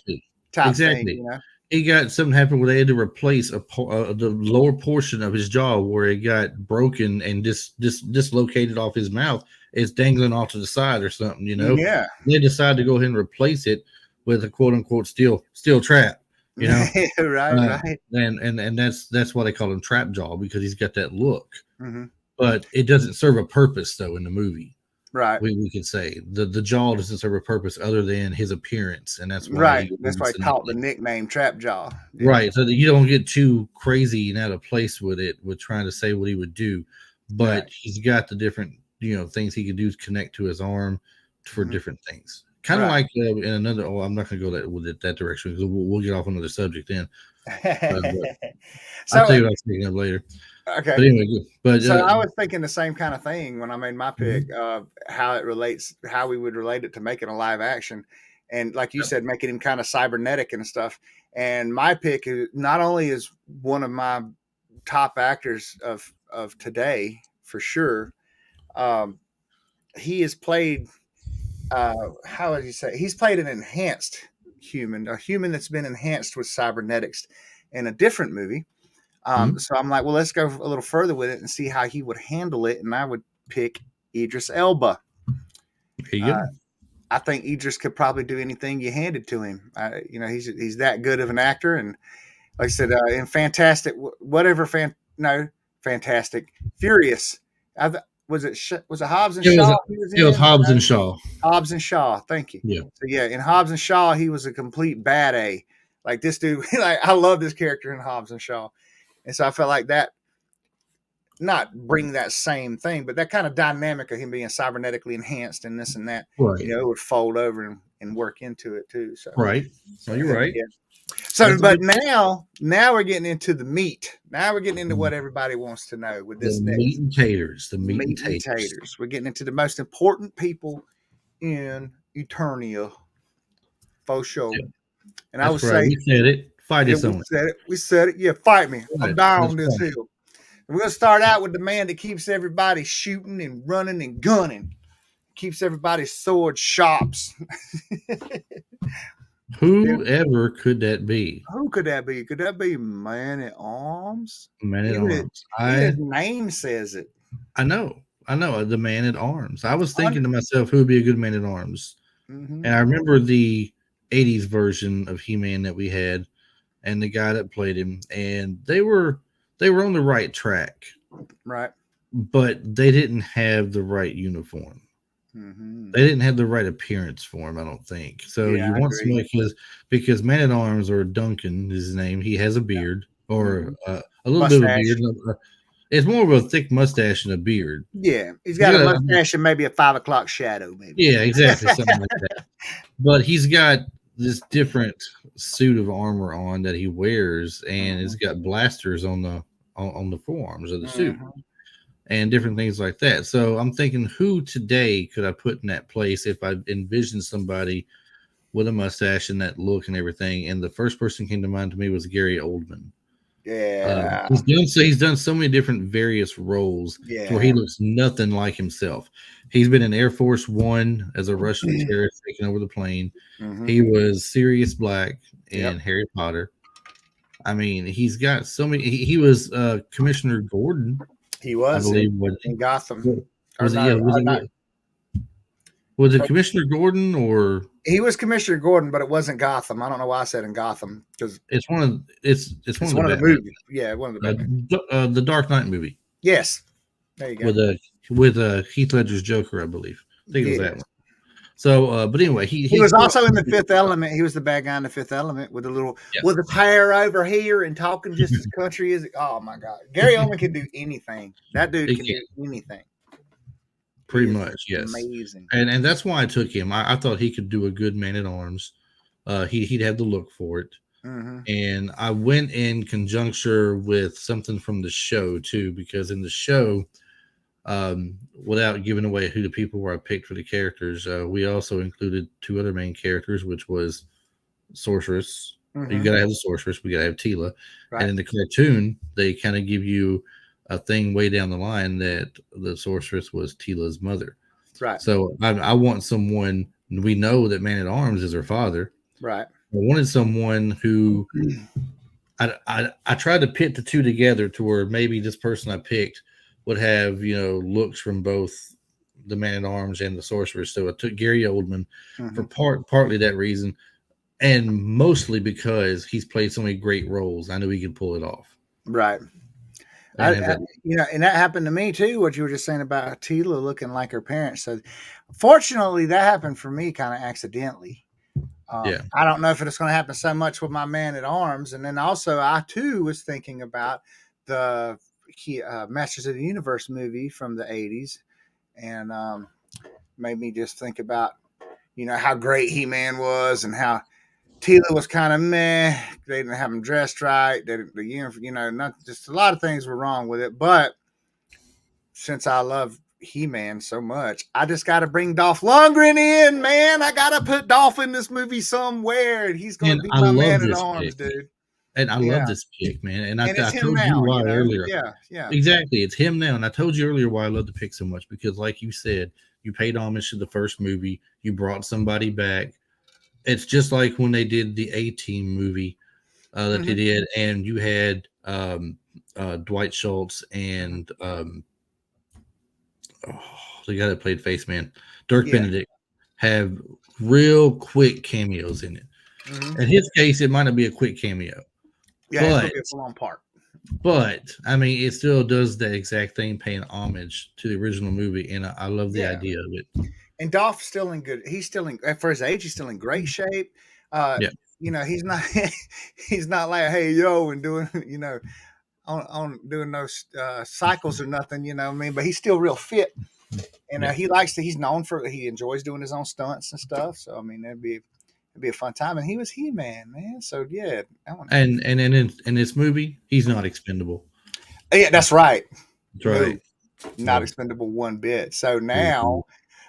type thing. He got something happened where they had to replace the lower portion of his jaw where it got broken and dislocated off his mouth. It's dangling off to the side or something. Yeah. They decided to go ahead and replace it with a quote unquote steel trap. Right. And that's why they call him Trapjaw, because he's got that look. But it doesn't serve a purpose though in the movie. Right. We could say the jaw doesn't serve a purpose other than his appearance, and that's why that's why he caught the nickname Trapjaw. Right. So that you don't get too crazy and out of place with it, with trying to say what he would do. But he's got the different things he can do to connect to his arm for different things. Kind of like in another. Oh, I'm not going to go that direction because we'll get off another subject then. I'll tell you what I'm speaking of later. Okay. But anyway, so I was thinking the same kind of thing when I made my pick of how we would relate it to making a live action, and like you said, making him kind of cybernetic and stuff. And my pick is not only is one of my top actors of today for sure. he has played. How would you say? He's played an enhanced human, a human that's been enhanced with cybernetics in a different movie. So I'm like, well, let's go a little further with it and see how he would handle it. And I would pick Idris Elba. There you go. I think Idris could probably do anything you handed to him. He's that good of an actor, and like I said, in Fantastic, Fantastic, Furious. Was it Hobbs and Shaw? It was Hobbs and Shaw. Hobbs and Shaw. Thank you. Yeah. So yeah, in Hobbs and Shaw, he was a complete bad A. Like this dude, like I love this character in Hobbs and Shaw, and so I felt like that. Not bring that same thing, but that kind of dynamic of him being cybernetically enhanced and this and that, right. It would fold over and work into it too. So right. So you're right. Yeah. So, but now we're getting into the meat. Now we're getting into what everybody wants to know with this meat and taters. The meat and taters. We're getting into the most important people in Eternia. Faux show. Yeah. And I would say we said it. Fight us on it. We said it. Yeah, fight me. I'm down on this hill. We're going to start out with the man that keeps everybody shooting and running and gunning. Keeps everybody's sword sharps. Whoever could that be? Who could that be? Could that be Man-at-Arms? Man-at-Arms. His name says it. I know. The Man-at-Arms. I was thinking to myself, who would be a good Man-at-Arms? Mm-hmm. And I remember the 80s version of He-Man that we had and the guy that played him. And they were on the right track. Right. But they didn't have the right uniform. Mm-hmm. They didn't have the right appearance for him, I don't think. So you want somebody because Man-at-Arms, or Duncan is his name, he has a beard or a little bit of a beard. It's more of a thick mustache and a beard. Yeah, he's got a mustache and maybe a 5 o'clock shadow. Maybe. Yeah, exactly, something like that. But he's got this different suit of armor on that he wears, and it's got blasters on the forearms of the suit. And different things like that. So I'm thinking, who today could I put in that place if I envisioned somebody with a mustache and that look and everything? And the first person came to mind to me was Gary Oldman. Yeah, he's done so many different various roles where he looks nothing like himself. He's been in Air Force One as a Russian terrorist taking over the plane. He was Sirius Black in Harry Potter. I mean, he's got so many. He was Commissioner Gordon. He was, I believe, in Gotham. Was it Commissioner Gordon or? He was Commissioner Gordon, but it wasn't Gotham. I don't know why I said in Gotham because it's one of the movies. Yeah, one of the the Dark Knight movie. Yes, there you go. With Heath Ledger's Joker, I believe. I think it was that one. So, but anyway, he was also in The Fifth Element. He was the bad guy in The Fifth Element with with his hair over here and talking just as country as. Oh my God, Gary Oldman can do anything. That dude can do anything. Pretty much, yes. Amazing. And that's why I took him. I thought he could do a good Man-at-Arms. He'd have the look for it. And I went in conjuncture with something from the show too, because in the show, without giving away who the people were I picked for the characters, we also included 2 other main characters, which was Sorceress. You gotta have the Sorceress. We gotta have Teela. Right. And in the cartoon, they kind of give you a thing way down the line that the Sorceress was Teela's mother. Right. So I want someone. We know that Man-at-Arms is her father. Right. I wanted someone who I tried to pit the 2 together to where maybe this person I picked would have, looks from both the Man-at-Arms and the Sorceress. So I took Gary Oldman for partly that reason, and mostly because he's played so many great roles. I knew he could pull it off. Right. And that happened to me too. What you were just saying about Teela looking like her parents. So, fortunately, that happened for me kind of accidentally. I don't know if it's going to happen so much with my Man-at-Arms, and then also I too was thinking about the Masters of the Universe movie from the 80s, and made me just think about how great He-Man was and how Teela was kind of meh. They didn't have him dressed right. The uniform, not just a lot of things were wrong with it. But since I love He-Man so much, I just got to bring Dolph Lundgren in, man. I got to put Dolph in this movie somewhere, and he's going to be my Man-at-Arms, dude. And I love this pick, man. And I told you why earlier. Yeah. Exactly. It's him now. And I told you earlier why I love the pick so much, because like you said, You paid homage to the first movie. You brought somebody back. It's just like when they did the A-Team movie that they did, and you had Dwight Schultz and the guy that played Face Man, Dirk Benedict, have real quick cameos in it. In his case, it might not be a quick cameo. Yeah, it's gonna be a full-on part. But I mean, it still does the exact thing, paying homage to the original movie, and I love the idea of it. And Dolph's still in good. He's still in for his age. He's still in great shape. You know, he's not he's not like, hey yo, and doing on doing those cycles or nothing. You know what I mean? But he's still real fit, and he likes to. He's known for he enjoys doing his own stunts and stuff. So I mean, it'd be a fun time. And he was He-Man, man. So yeah, and in this movie, he's not expendable. Yeah, that's right. That's right. Not expendable one bit. So now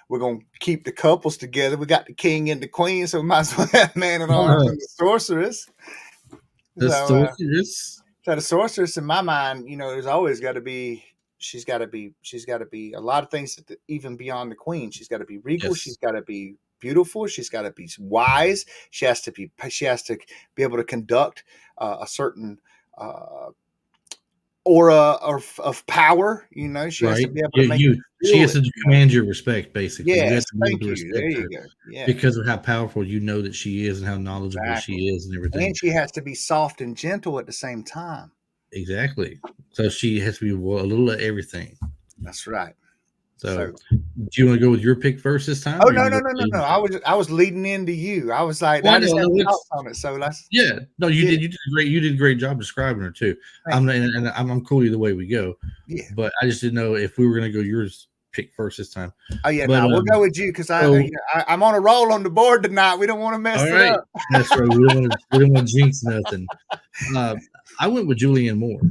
we're gonna keep the couples together. We got the king and the queen, so we might as well have Man at Arms and the sorceress. So the sorceress, in my mind, there's always got to be. She's got to be a lot of things even beyond the queen. She's got to be regal. She's got to be beautiful. She's got to be wise. She has to be able to conduct a certain aura of power. She has to be able to make she has to command your respect, basically. Yes, thank you. There you go. Yeah. Because of how powerful that she is and how knowledgeable she is and everything. And she has to be soft and gentle at the same time. Exactly. So she has to be a little of everything. That's right. So do you want to go with your pick first this time? Oh no! I was leading into you. I was like, I just had thoughts on it. So let's. Yeah. No, you did. You did great. You did a great job describing her too. I'm cool either way we go. Yeah. But I just didn't know if we were going to go yours pick first this time. Oh yeah, we'll go with you because I'm on a roll on the board tonight. We don't want to mess it up. That's right. We don't want to jinx nothing. I went with Julianne Moore.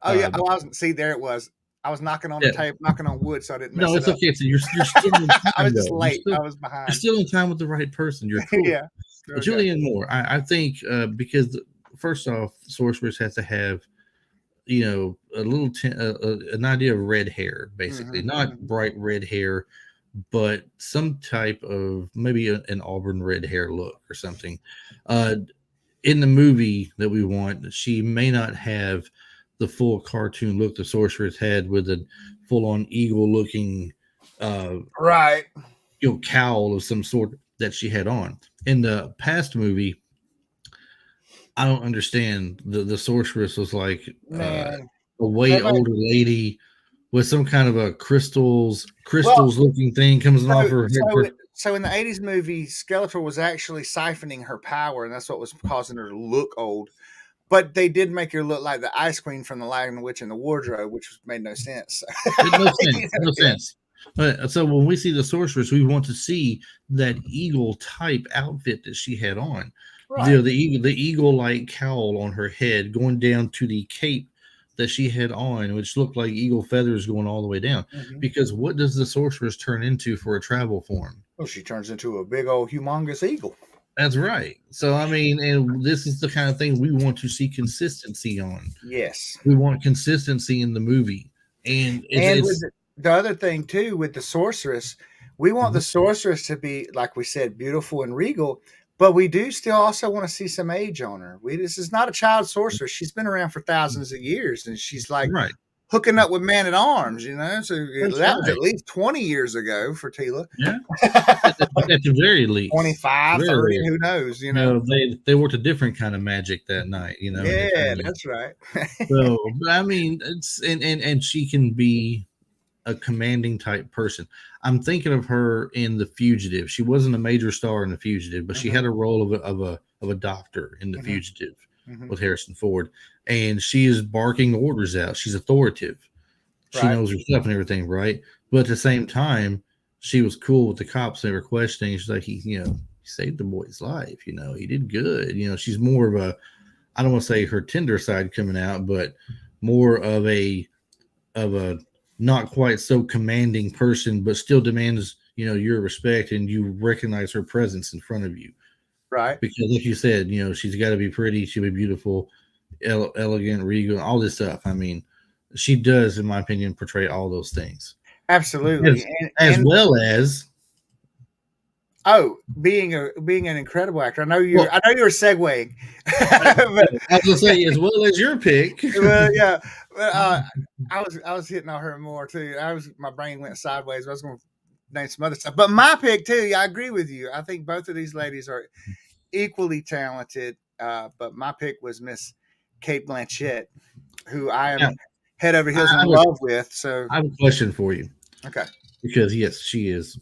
Oh yeah, I wasn't. See, there it was. I was knocking on the table, knocking on wood, so I didn't mess it up. No, it's okay. So you're still in time. I was just late. I was behind. You're still in time with the right person. You're cool. Yeah. Julianne Moore. I think because first off, sorceress has to have a little an idea of red hair, basically, not bright red hair, but some type of maybe an auburn red hair look or something. In the movie that we want, she may not have the full cartoon look the sorceress had with a full-on eagle-looking cowl of some sort that she had on. In the past movie, I don't understand. The sorceress was like a way older lady with some kind of a crystals looking thing comes off her head. So in the 80s movie, Skeletor was actually siphoning her power, and that's what was causing her to look old. But they did make her look like the Ice Queen from The Lion, the Witch, and the Wardrobe, which made no sense. No sense. So when we see the sorceress, we want to see that eagle type outfit that she had on. Right. The eagle-like cowl on her head going down to the cape that she had on, which looked like eagle feathers going all the way down. Because what does the sorceress turn into for a travel form? Well, she turns into a big old humongous eagle. That's right. So, I mean, and this is the kind of thing we want to see consistency on. Yes. We want consistency in the movie. And with the other thing, too, with the sorceress, we want the sorceress to be, like we said, beautiful and regal, but we do still also want to see some age on her. This is not a child sorceress. She's been around for thousands of years, and she's like hooking up with Man at Arms, So that was at least 20 years ago for Tila. Yeah. At the very least. 25, 30, who knows, They worked a different kind of magic that night, Yeah, that's right. So, I mean, it's and she can be a commanding type person. I'm thinking of her in The Fugitive. She wasn't a major star in The Fugitive, but she had a role of a doctor in The Fugitive with Harrison Ford, and she is barking orders out. She's authoritative. She knows her stuff and everything, right? But at the same time, she was cool with the cops. They were questioning. She's like, he saved the boy's life. He did good. She's more of a, I don't want to say her tender side coming out, but more of a not quite so commanding person, but still demands, your respect and you recognize her presence in front of you. Right. Because like you said, she's got to be pretty, she'll be beautiful, elegant, regal, all this stuff. I mean, she does, in my opinion, portray all those things. Absolutely, as and well as oh, being an incredible actor. I know well, you were segueing, I, but I was gonna say as well as your pick. well, yeah. But, I was hitting on her more too. My brain went sideways. I was going to name some other stuff, but my pick too. Yeah, I agree with you. I think both of these ladies are equally talented. But my pick was Miss Kate Blanchett, who I Now, am head over I heels in have a, love with. So I have a question for you okay, because yes, she is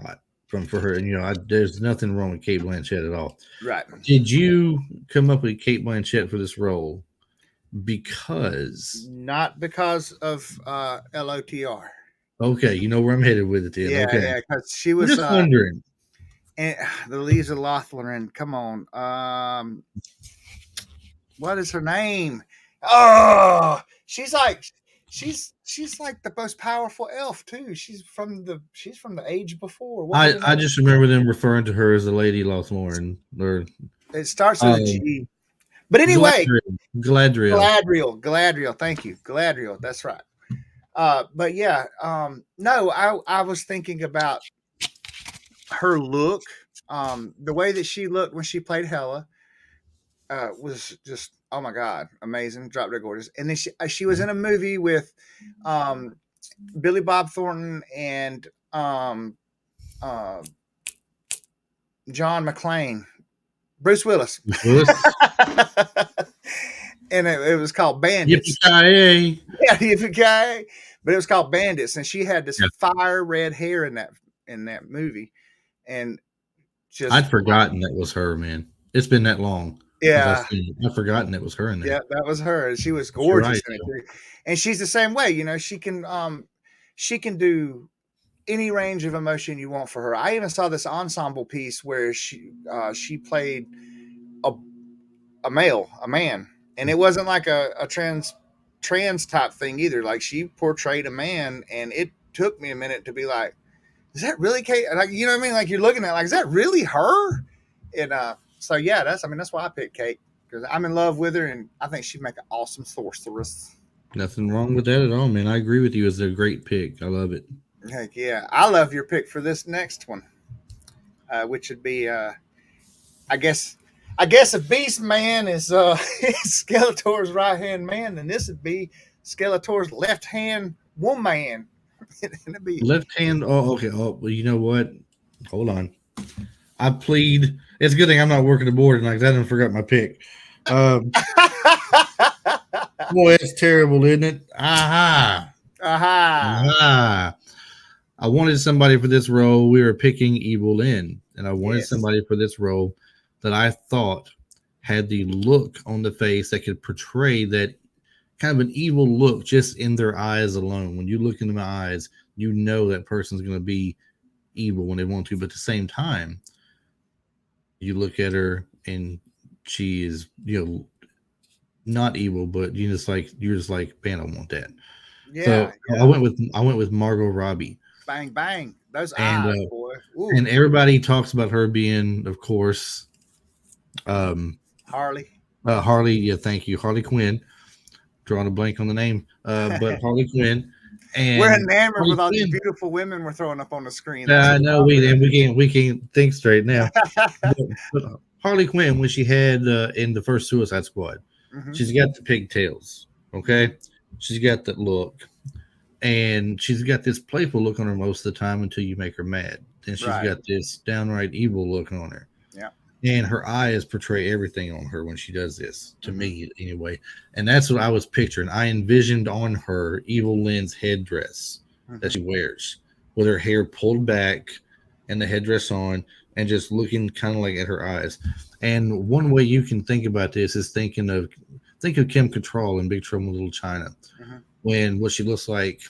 hot for her, and there's nothing wrong with Kate Blanchett at all. right. Did you come up with Kate Blanchett for this role because Not because of LOTR. okay, you know where I'm headed with it then. Yeah, Okay. yeah, because she I'm was just wondering. and the Lisa Lothringen. Come on, what is her name? Oh, she's like the most powerful elf too. She's from the age before. What was her I name? just remember them referring to her as the Lady Lothmore or It starts with a um, G. But anyway, Galadriel. Galadriel. Thank you, Galadriel. That's right. But yeah, no, I was thinking about her look, the way that she looked when she played Hela was just oh my god, amazing, drop dead gorgeous. And then she was in a movie with um, Billy Bob Thornton and uh, John McClane, Bruce Willis, Willis. and it was called Bandits. Yippee-ki-yay. Yeah, guy, but it was called Bandits, and she had this Yeah. fire red hair in that movie, and just I'd forgotten that was her, man. It's been that long since I've yeah, seen it. I've forgotten it was her in yeah, there. that was her. She was But you're gorgeous right. in it too, and she's the same way. You know, she can do any range of emotion you want for her. I even saw this ensemble piece where she played a a man, and it wasn't like a trans type thing either. Like she portrayed a man, and it took me a minute to be like, is that really Kate? Like, you know what I mean? Like you're looking at like, is that really her? And so yeah, that's why I picked Kate because I'm in love with her, and I think she'd make an awesome sorceress. Nothing wrong with that at all, man. I agree with you. It's a great pick. I love it. Heck yeah, I love your pick for this next one, which would be I guess if Beast Man is Skeletor's right hand man, then this would be Skeletor's left hand woman. It'd be Left hand. Oh, okay. Oh, well, you know what? Hold on. I plead. It's a good thing I'm not working the board and like that. I forgot my pick. Um, boy, it's terrible, isn't it? Aha. aha. Aha. I wanted somebody for this role. We were picking Evil Lynn, and I wanted Yes. somebody for this role that I thought had the look on the face that could portray that kind of an evil look just in their eyes alone. When you look into my eyes, you know that person's going to be evil when they want to, but at the same time, you look at her and she is, not evil, but you're just like, man, I want that. Yeah, So yeah. I went with Margot Robbie. Bang bang. Those And eyes, boy. Ooh, and everybody talks about her being, of course, Harley. Harley. Yeah, thank you, Harley Quinn. Drawing a blank on the name, but Harley Quinn. And We're enamored Harley with all these Quinn. beautiful women we're throwing up on the screen. I know we can't think straight now. But Harley Quinn, when she had in the first Suicide Squad, Mhm. she's got the pigtails. Okay, she's got that look, and she's got this playful look on her most of the time until you make her mad. Then she's Right. got this downright evil look on her. Yeah. And her eyes portray everything on her when she does this, to me anyway. And that's what I was picturing. I envisioned on her Evil Lynn's headdress that she wears, with her hair pulled back and the headdress on, and just looking kind of like at her eyes. And one way you can think about this is think of Kim Cattrall in Big Trouble in Little China, when what she looks like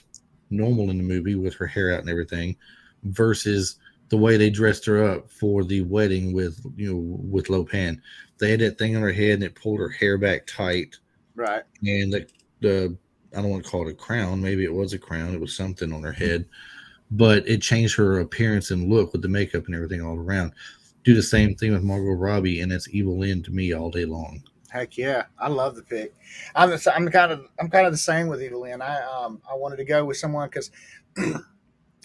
normal in the movie with her hair out and everything, versus the way they dressed her up for the wedding with Lopan. They had that thing on her head and it pulled her hair back tight. Right. And the I don't want to call it a crown. Maybe it was a crown. It was something on her head. But it changed her appearance and look with the makeup and everything all around. Do the same thing with Margot Robbie, and that's Evil Lynn to me all day long. Heck yeah, I love the pick. I'm kind of the same with Evil Lynn. I wanted to go with someone because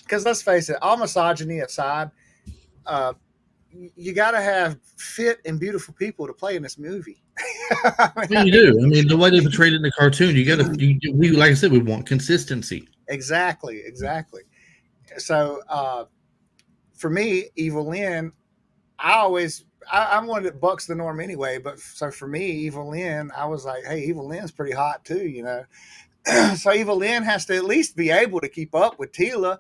because let's face it, all misogyny aside, uh, you got to have fit and beautiful people to play in this movie. Well, you do. I mean, the way they portrayed it in the cartoon, you got to. We like I said, we want consistency. Exactly. So for me, Evil Lynn, I'm one that bucks the norm anyway. But so for me, Evil Lynn, I was like, hey, Evil Lynn's pretty hot too, you know. So Evil Lynn has to at least be able to keep up with Tila,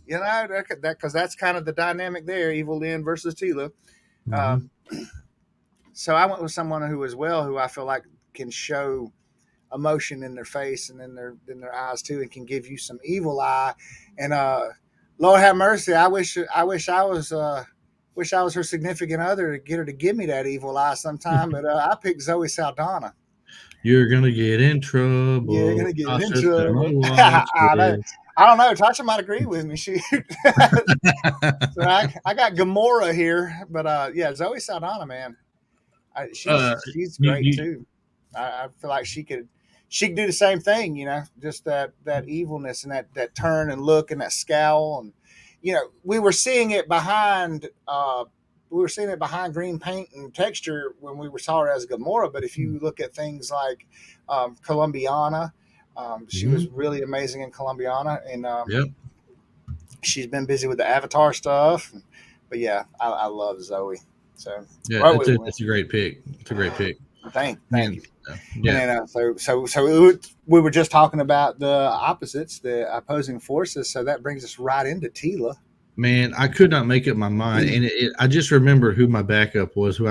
you know, that because that's kind of the dynamic there, Evil Lynn versus Tila. Mm-hmm. So I went with someone who I feel like can show emotion in their face and in their eyes too, and can give you some evil eye. And Lord have mercy, I wish I was her significant other to get her to give me that evil eye sometime. But I picked Zoe Saldana. You're gonna get in trouble. You're gonna get in Tasha's trouble. gonna watch I know. this. I don't know. Tasha might agree with me. So I got Gamora here, but yeah, Zoe Saldana, man, she's great too. I feel like she could do the same thing, you know, just that evilness and that turn and look and that scowl, and you know, we were seeing it behind green paint and texture when we saw her as Gamora. But if you look at things like Colombiana, she was really amazing in Colombiana, and Yep. she's been busy with the Avatar stuff. But yeah, I love Zoe. So Yeah, it's a great pick. It's a great pick. Thank you. Yeah. And then, so we were just talking about the opposites, the opposing forces. So that brings us right into Tila. Man, I could not make up my mind, and I just remember who my backup was.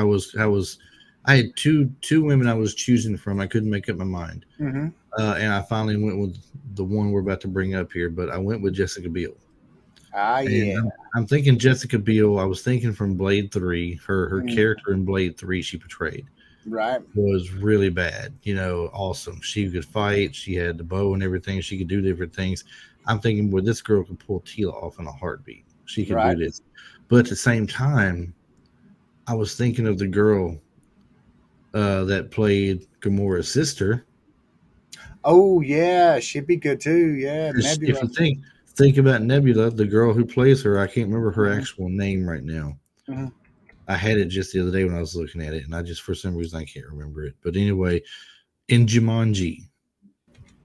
I had two women I was choosing from. I couldn't make up my mind, and I finally went with the one we're about to bring up here. But I went with Jessica Biel. Yeah. I'm thinking Jessica Biel. I was thinking from Blade 3, her character in Blade 3 she portrayed. Right. Was really bad. You know, awesome. She could fight. She had the bow and everything. She could do different things. I'm thinking, well, this girl could pull Tila off in a heartbeat. She could do this. But at the same time, I was thinking of the girl that played Gamora's sister. Oh, yeah. She'd be good too. Yeah. Nebula. If you think about Nebula, the girl who plays her, I can't remember her actual name right now. I had it just the other day when I was looking at it, and I just, for some reason, I can't remember it. But anyway, in Jumanji,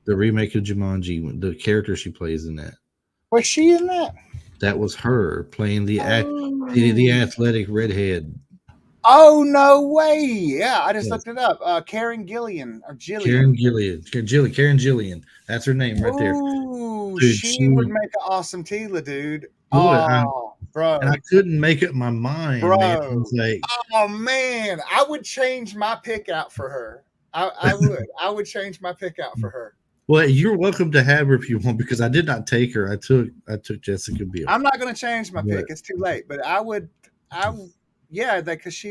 the remake of Jumanji, the character she plays in that. Was she in that? That was her playing the athletic redhead. Oh, no way. Yeah, I just looked it up. Karen Gillian. Karen Gillian. That's her name right there. Ooh, dude, she would make an awesome Tila, dude. Bro. And I couldn't make up my mind, bro. Man. I was like, oh, man. I would change my pick out for her. I would. I would change my pick out for her. Well, you're welcome to have her if you want, because I did not take her. I took Jessica Biel. I'm not going to change my pick. It's too late. But because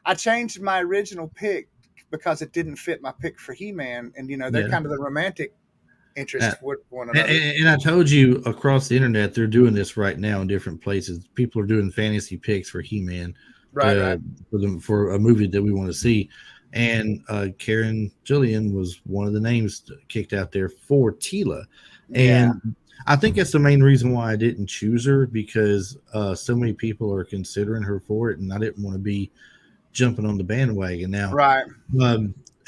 I changed my original pick because it didn't fit my pick for He-Man, and you know they're kind of the romantic interest with one another. And I told you across the internet they're doing this right now in different places. People are doing fantasy picks for He-Man, right. for a movie that we want to see. And Karen Gillian was one of the names kicked out there for Tila. And I think that's the main reason why I didn't choose her, because so many people are considering her for it, and I didn't want to be jumping on the bandwagon now. Right.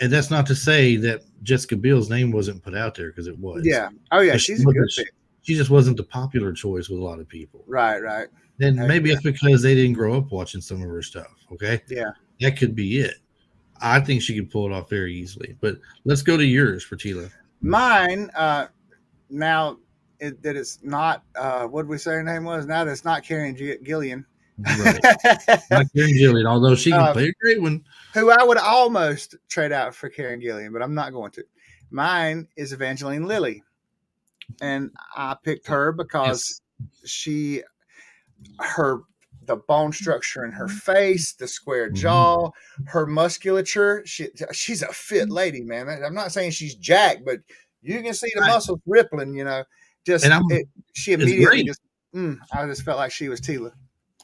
And that's not to say that Jessica Biel's name wasn't put out there, because it was. Yeah. Oh, yeah. She's a good pick. She just wasn't the popular choice with a lot of people. Right. And maybe it's because they didn't grow up watching some of her stuff. Okay. Yeah. That could be it. I think she could pull it off very easily. But let's go to yours for Tila. Mine, now that it's not, what did we say her name was? Now that it's not Karen Gillian. Right. Not Karen Gillian, although she can play a great one. Who I would almost trade out for Karen Gillian, but I'm not going to. Mine is Evangeline Lilly. And I picked her because the bone structure in her face, the square jaw, her musculature. She's a fit lady, man. I'm not saying she's jacked, but you can see the muscles rippling, you know. She immediately I just felt like she was Tila.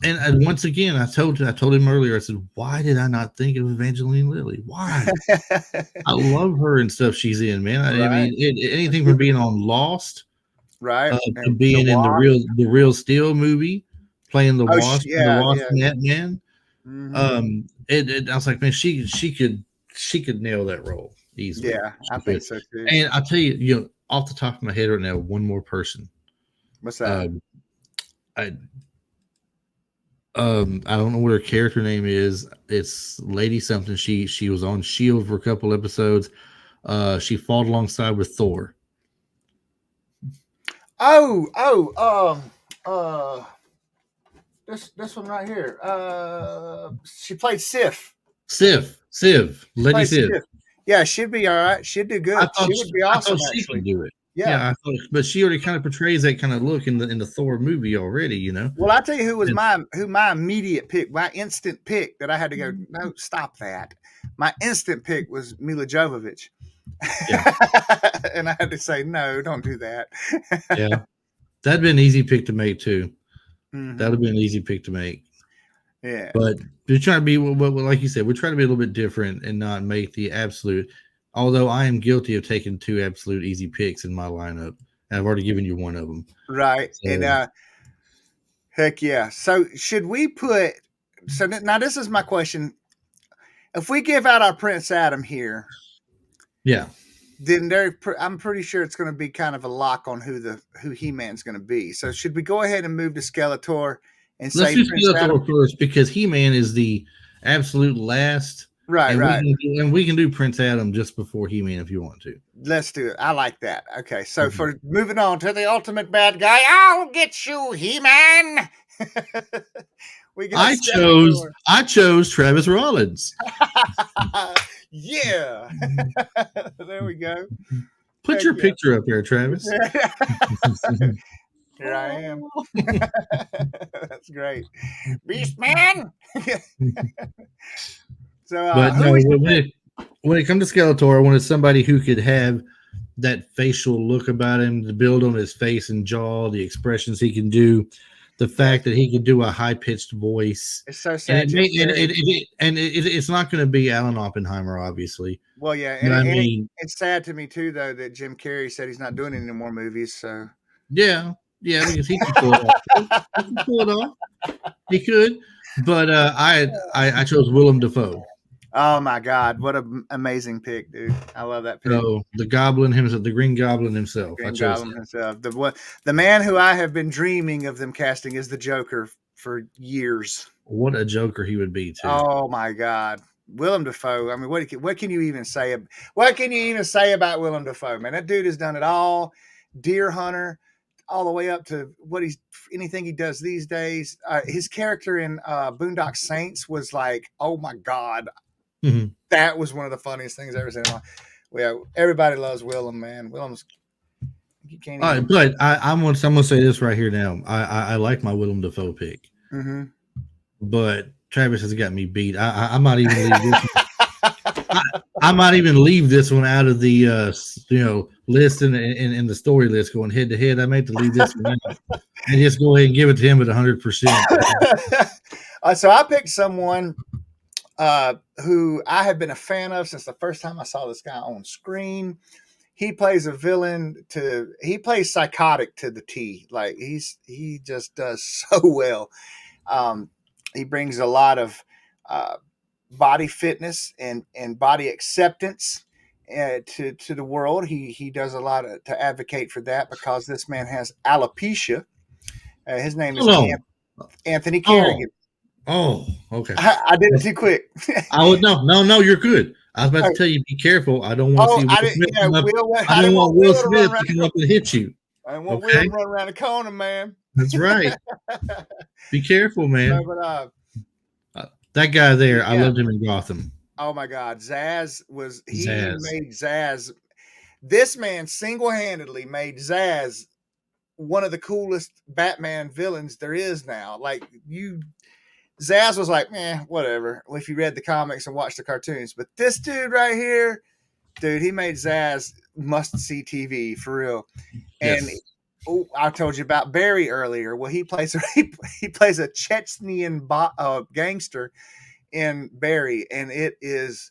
And once again, I told him earlier, I said, why did I not think of Evangeline Lilly? Why? I love her and stuff she's in, man. I mean, anything from being on Lost Right. To And the being in Wasp. the Real Steel movie, playing the Oh, Wasp, yeah, and yeah. Ant-Man. Hmm. I was like, man, she could nail that role easily. Yeah, I She think could. so too. And I'll tell you, off the top of my head right now, one more person. What's that? Um, I I don't know what her character name is. It's Lady something. She was on Shield for a couple episodes. She fought alongside with Thor. Uh, this one right here. She played Sif. Lady Played Sif. Sif. Yeah, she'd be all right. She'd do good. She would be I thought awesome, she could actually. do it. Yeah. Yeah, I thought, but she already kind of portrays that kind of look in the Thor movie already. Well, I tell you who was And- my immediate pick, my instant pick that I had to go. No, stop that. My instant pick was Mila Jovovich. Yeah. And I had to say no, don't do that. Yeah, that'd been an easy pick to make too. Mhm. That'd have been an easy pick to make. Yeah. But we're trying to be, like you said, we're trying to be a little bit different and not make the absolute. Although I am guilty of taking two absolute easy picks in my lineup, and I've already given you one of them. Right. So, And heck yeah. So should we put? So now this is my question. If we give out our Prince Adam here, yeah, then I'm pretty sure it's going to be kind of a lock on who He-Man's going to be. So should we go ahead and move to Skeletor and let's say do Prince Adam? Skeletor first because He-Man is the absolute last. Right, and right. We can do Prince Adam just before He-Man if you want to. Let's do it. I like that. Okay, so for moving on to the ultimate bad guy, I'll get you, He-Man. I chose Travis Rollins. Yeah. There we go. Put your picture up there, Travis. Here I am. That's great. Beast Man. So, but no, when it comes to Skeletor, I wanted somebody who could have that facial look about him, to build on his face and jaw, the expressions he can do, the fact that he can do a high pitched voice. It's so sad. It's not going to be Alan Oppenheimer, obviously. Well, yeah, and it's sad to me too, though, that Jim Carrey said he's not doing any more movies. So yeah, because he can pull it off. He can pull it off. He could, but I chose Willem Dafoe. Oh my God, what an amazing pick, dude! I love that pick. So the Goblin himself, the Green Goblin himself. The man who I have been dreaming of them casting is the Joker for years. What a Joker he would be too. Oh my God, Willem Dafoe. I mean, what can you even say? What can you even say about Willem Dafoe, man? That dude has done it all. Deer Hunter, all the way up to anything he does these days. His character in Boondock Saints was like, oh my God. Mm-hmm. That was one of the funniest things I've ever seen in my life. Well, everybody loves Willem, man. Willem's. You can't. All right, but I'm gonna say this right here now. I like my Willem Dafoe pick, but Travis has got me beat. I might even leave this. I might even leave this one out of the list and the story list going head to head. I may have to leave this one out and just go ahead and give it to him at 100%. So I picked someone who I have been a fan of since the first time I saw this guy on screen. He plays a villain he plays psychotic to the T. Like he just does so well. He brings a lot of body fitness and body acceptance to the world. He does a lot to advocate for that because this man has alopecia. His name is Anthony Kerrigan. Oh, okay. I did it too quick. No, you're good. I was about to tell you, be careful. I don't want to see Will Smith come up. I don't want Will Smith to come up and hit you. I didn't want Will to run around the corner, man. That's right. Be careful, man. That guy there, I loved him in Gotham. Oh my God, Zaz made Zaz. This man single-handedly made Zaz one of the coolest Batman villains there is now. Zaz was like, whatever. If you read the comics and watched the cartoons, but this dude right here, dude, he made Zaz must-see TV for real. And I told you about Barry earlier. Well, he plays a Chechnyan gangster in Barry, and this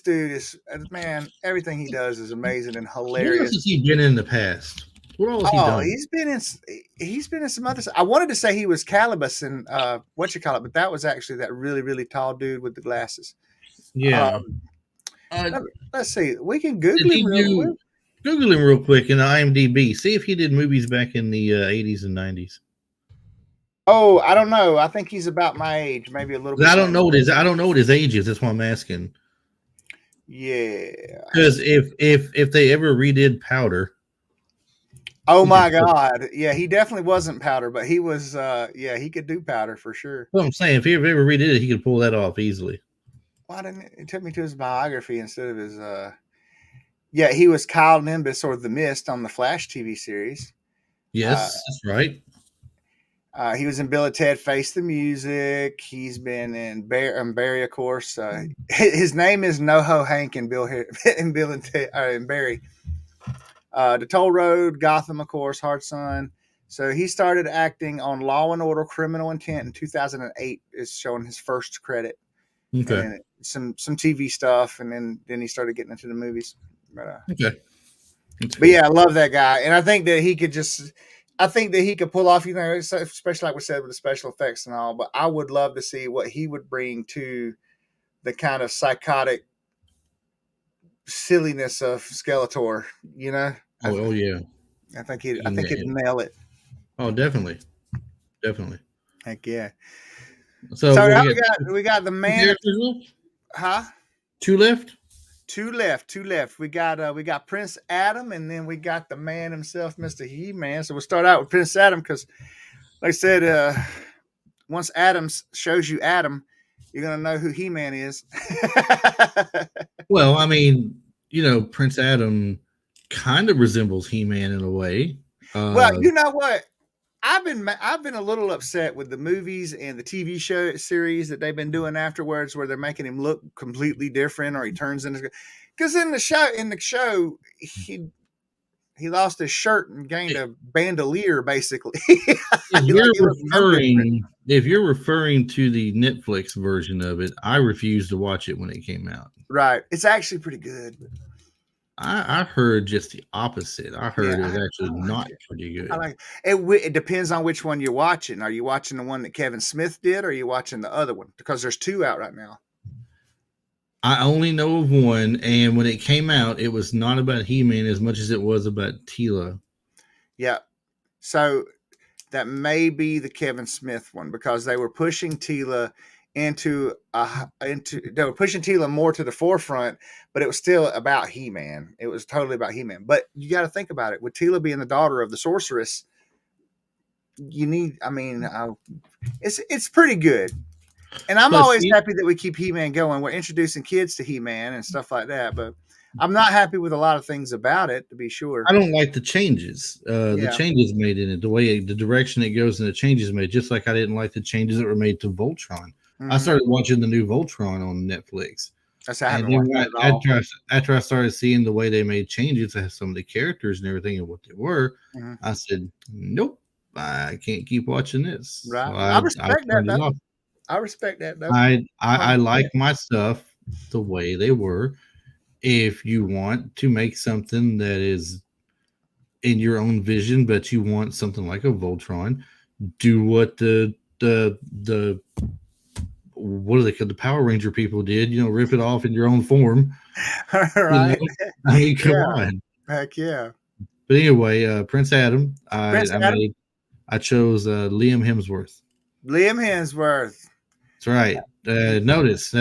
dude is, man, everything he does is amazing and hilarious. What else has he been in the past? What all has he Oh, done? he's been in some other. I wanted to say he was Calibus in what you call it, but that was actually that really really tall dude with the glasses. Yeah. Um, Uh, let's see. We can did Google him he real quick. do? Google him real quick in IMDb. See if he did movies back in the 80s and 90s. Oh, I don't know. I think he's about my age, maybe a little bit I don't younger. know what his I don't know what his age is. That's why I'm asking. Yeah. Because if they ever redid Powder, Oh he could. my God. Yeah, he definitely wasn't Powder, but he was. Yeah, he could do Powder for sure. Well, I'm saying if he ever redid it, he could pull that off easily. Why didn't it took me to his biography instead of his? Yeah, he was Kyle Nimbus or the Mist on the Flash TV series. Uh, Yes, that's right. he was in Bill and Ted Face the Music. He's been in Barry, of course. His name is NoHo Hank and and Bill and Ted and Barry. The Toll Road, Gotham, of course, Hard Sun. So he started acting on Law and Order: Criminal Intent in 2008. Is showing his first credit, and Okay. then some TV stuff, and then he started getting into the movies. Okay. That's But cool. yeah, I love that guy, and I think that he could just. I think that he could pull off, especially like we said with the special effects and all. But I would love to see what he would bring to the kind of psychotic silliness of Skeletor. You know, Oh yeah. I think He I can think he'd nail it. Oh, definitely. Definitely. Heck yeah. So So what now we got? we got the Two man. characters left? Huh? Two left? Two left. Two left. We got Prince Adam, and then we got the man himself, Mr. He-Man. So we'll start out with Prince Adam because, like I said, once Adams shows you Adam, you're gonna know who He-Man is. Well, I mean, Prince Adam kind of resembles He-Man in a way. Well, Uh you know what? I've been a little upset with the movies and the TV show series that they've been doing afterwards, where they're making him look completely different, or he turns into because in the show he lost his shirt and gained a bandolier basically. if Like you're he looked no different. referring to the Netflix version of it, I refused to watch it when it came out. Right. It's actually pretty good. I heard just the opposite. I heard Yeah, it was I actually like not it. pretty I good. like it. It depends on which one you're watching. Are you watching the one that Kevin Smith did, or are you watching the other one? Because there's two out right now. I only know of one, and when it came out, it was not about He-Man as much as it was about Tila. Yeah. So that may be the Kevin Smith one because they were pushing Tila into they were pushing Tila more to the forefront, but it was still about He-Man. It was totally about He-Man. But you got to think about it. With Tila being the daughter of the sorceress, you need. I mean, it's pretty good. And I'm But always see, happy that we keep He-Man going. We're introducing kids to He-Man and stuff like that. But I'm not happy with a lot of things about it, to be sure. I don't like the changes. The Yeah. changes made in it, the direction it goes, and the changes made. Just like I didn't like the changes that were made to Voltron. I Mm-hmm. started watching the new Voltron on Netflix, That's I and haven't then watched that at all. after I started seeing the way they made changes to some of the characters and everything and what they were, Mm-hmm. I said, "Nope, I can't keep watching this." So Right. I I respect that turned it though. off. I respect that though. I like 100%. my stuff the way they were. If you want to make something that is in your own vision, but you want something like a Voltron, do what the what do they call the Power Ranger people did? Rip it off in your own form. All You know, right. I mean, come Yeah. on. Heck yeah. But anyway, Prince Adam, Prince Adam. I chose Liam Hemsworth. Liam Hemsworth. That's right. Notice He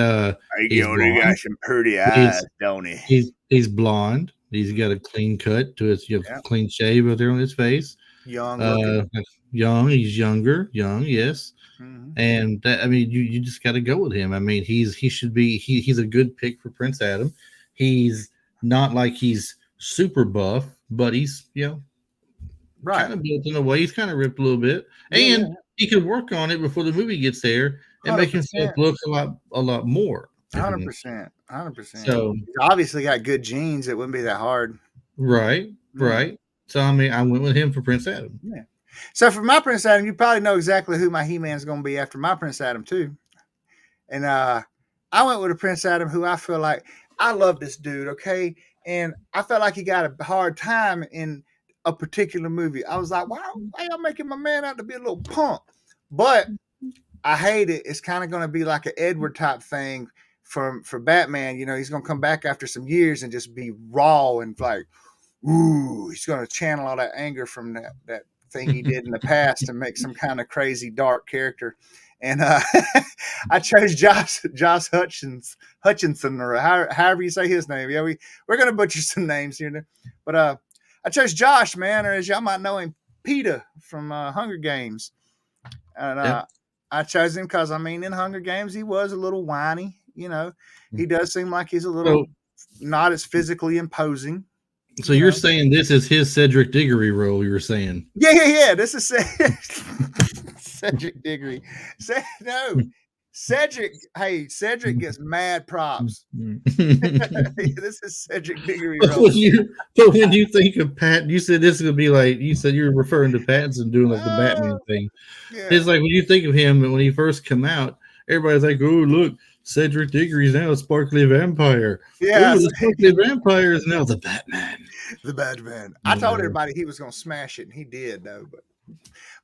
he's only blonde. got some pretty eyes, He's don't he? he's blonde. He's got a clean cut to his Yeah. clean shave out there on his face. Young looking. Young. He's younger. Young, yes. Mm-hmm. And that, I mean, you just got to go with him. I mean, he should be he's a good pick for Prince Adam. He's not like he's super buff, but he's Right. kind of built in a way. He's kind of ripped a little bit, Yeah, and he can work on it before the movie gets there and make himself 100%. look a lot more. 100%. 100%. So He's obviously got good genes. It wouldn't be that hard. right, right. So I mean, I went with him for Prince Adam. Yeah. So for my Prince Adam, you probably know exactly who my He-Man is going to be after my Prince Adam too. And I went with a Prince Adam who I feel like I love this dude, okay? And I felt like he got a hard time in a particular movie. I was like, why y'all making my man out to be a little punk? But I hate it. It's kind of going to be like an Edward type thing for Batman. He's going to come back after some years and just be raw and like, ooh, he's going to channel all that anger from that thing he did in the past and make some kind of crazy dark character. And I chose Josh Hutchinson, or however you say his name. Yeah, we're going to butcher some names here, but I chose Josh, man, or as y'all might know him, Peter from Hunger Games. And I chose him because, in Hunger Games, he was a little whiny. He does seem like he's a little not as physically imposing. So you're saying this is his Cedric Diggory role, you were saying? Yeah. This is Cedric Diggory. Cedric. Hey, Cedric gets mad props. This is Cedric Diggory role. But when you think of Pat, you said this is going to be like, you said you're referring to Pattinson doing like the Batman thing. Yeah. It's like when you think of him, when he first come out, everybody's like, oh, look, Cedric Diggory's now a sparkly vampire. Yeah, the sparkly vampire is now the Batman. The Batman. I told everybody he was going to smash it, and he did, though.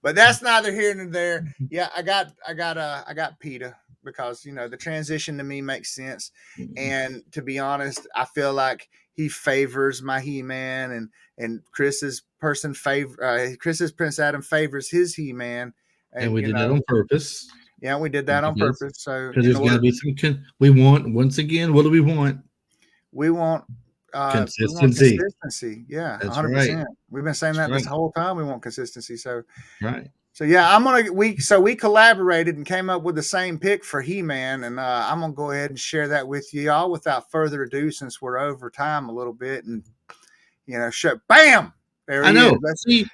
But that's neither here nor there. Yeah, I got Peter because the transition to me makes sense, and to be honest, I feel like he favors my He-Man, and Chris's Prince Adam favors his He-Man, and we did that on purpose. Yeah, we did that on purpose. So because there's going to be some. We want, once again, what do we want? We want consistency. Yeah, that's 100%. Right. We've been saying that this whole time. We want consistency. So right. So yeah, we collaborated and came up with the same pick for He-Man, and I'm gonna go ahead and share that with you all without further ado, since we're over time a little bit, and bam, there I know. See,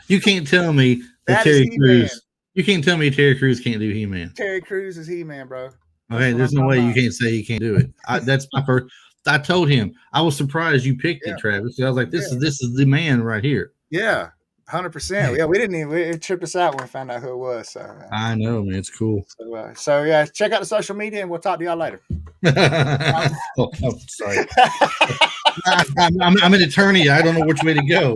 you can't tell me that Terry Crews. You can't tell me Terry Crews can't do He-Man. Terry Crews is He-Man, bro. Okay, there's no way you can't say he can't do it. That's my first. I told him I was surprised you picked it, Travis. I was like, this is the man right here. Yeah, 100%. Yeah, we didn't even it tripped us out when we found out who it was. So I know, man, it's cool. So yeah, check out the social media, and we'll talk to y'all later. Sorry. I'm an Eternia. I don't know which way to go.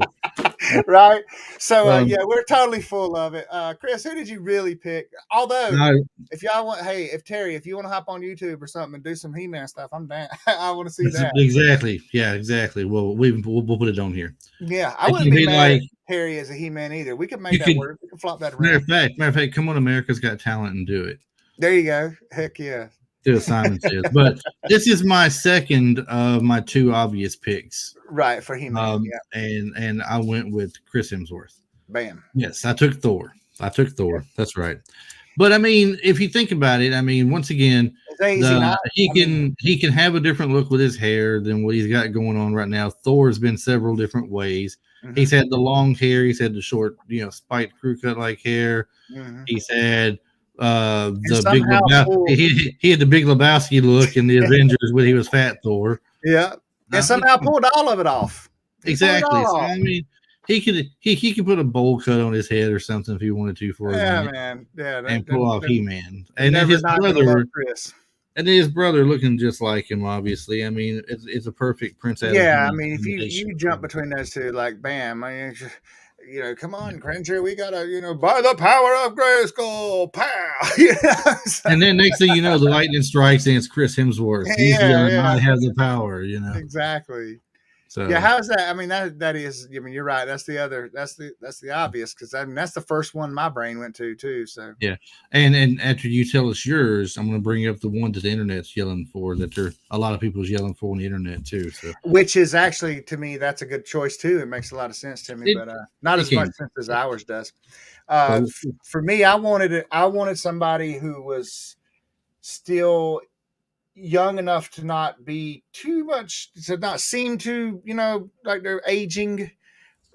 Right. So yeah, we're totally full of it. Chris, who did you really pick? Although, if y'all want, if Terry, if you want to hop on YouTube or something and do some He-Man stuff, I'm down. I want to see that. Exactly. Yeah, exactly. Well, we'll put it on here. Yeah, I wouldn't be mad at Terry as a He-Man either. We could make that work. We can flop that around. Matter of fact, come on, America's Got Talent and do it. There you go. Heck yeah. Do what Simon says. But this is my second of my two obvious picks. Right, for He-Man. And I went with Chris Hemsworth. Bam. Yes, I took Thor. That's right. But if you think about it, once again, he can have a different look with his hair than what he's got going on right now. Thor's been several different ways. Mm-hmm. He's had the long hair. He's had the short, spiked crew cut like hair. Mm-hmm. He's had the big Lebowski. He had the Big Lebowski look in the Avengers when he was Fat Thor. Yeah, and somehow pulled all of it off. Exactly. So, he could put a bowl cut on his head or something if he wanted to for man. Yeah, and pull off He-Man. And then his brother, his brother looking just like him. Obviously, it's a perfect Prince Adam. Yeah, if you jump between those two, like bam, come on, Cringer, we gotta, by the power of Grayskull, pow. And then next thing you know, the lightning strikes and it's Chris Hemsworth. He's gonna not have the power, Exactly. So yeah, how's that? That is. You're right. That's the obvious, because that's the first one my brain went to too. So yeah, and after you tell us yours, I'm going to bring up the one that the internet's yelling for, that a lot of people's yelling for on the internet too. So which is actually, to me, that's a good choice too. It makes a lot of sense to me, but not as much sense as ours does. For me, I wanted somebody who was still young enough to not be too much, to not seem to, like they're aging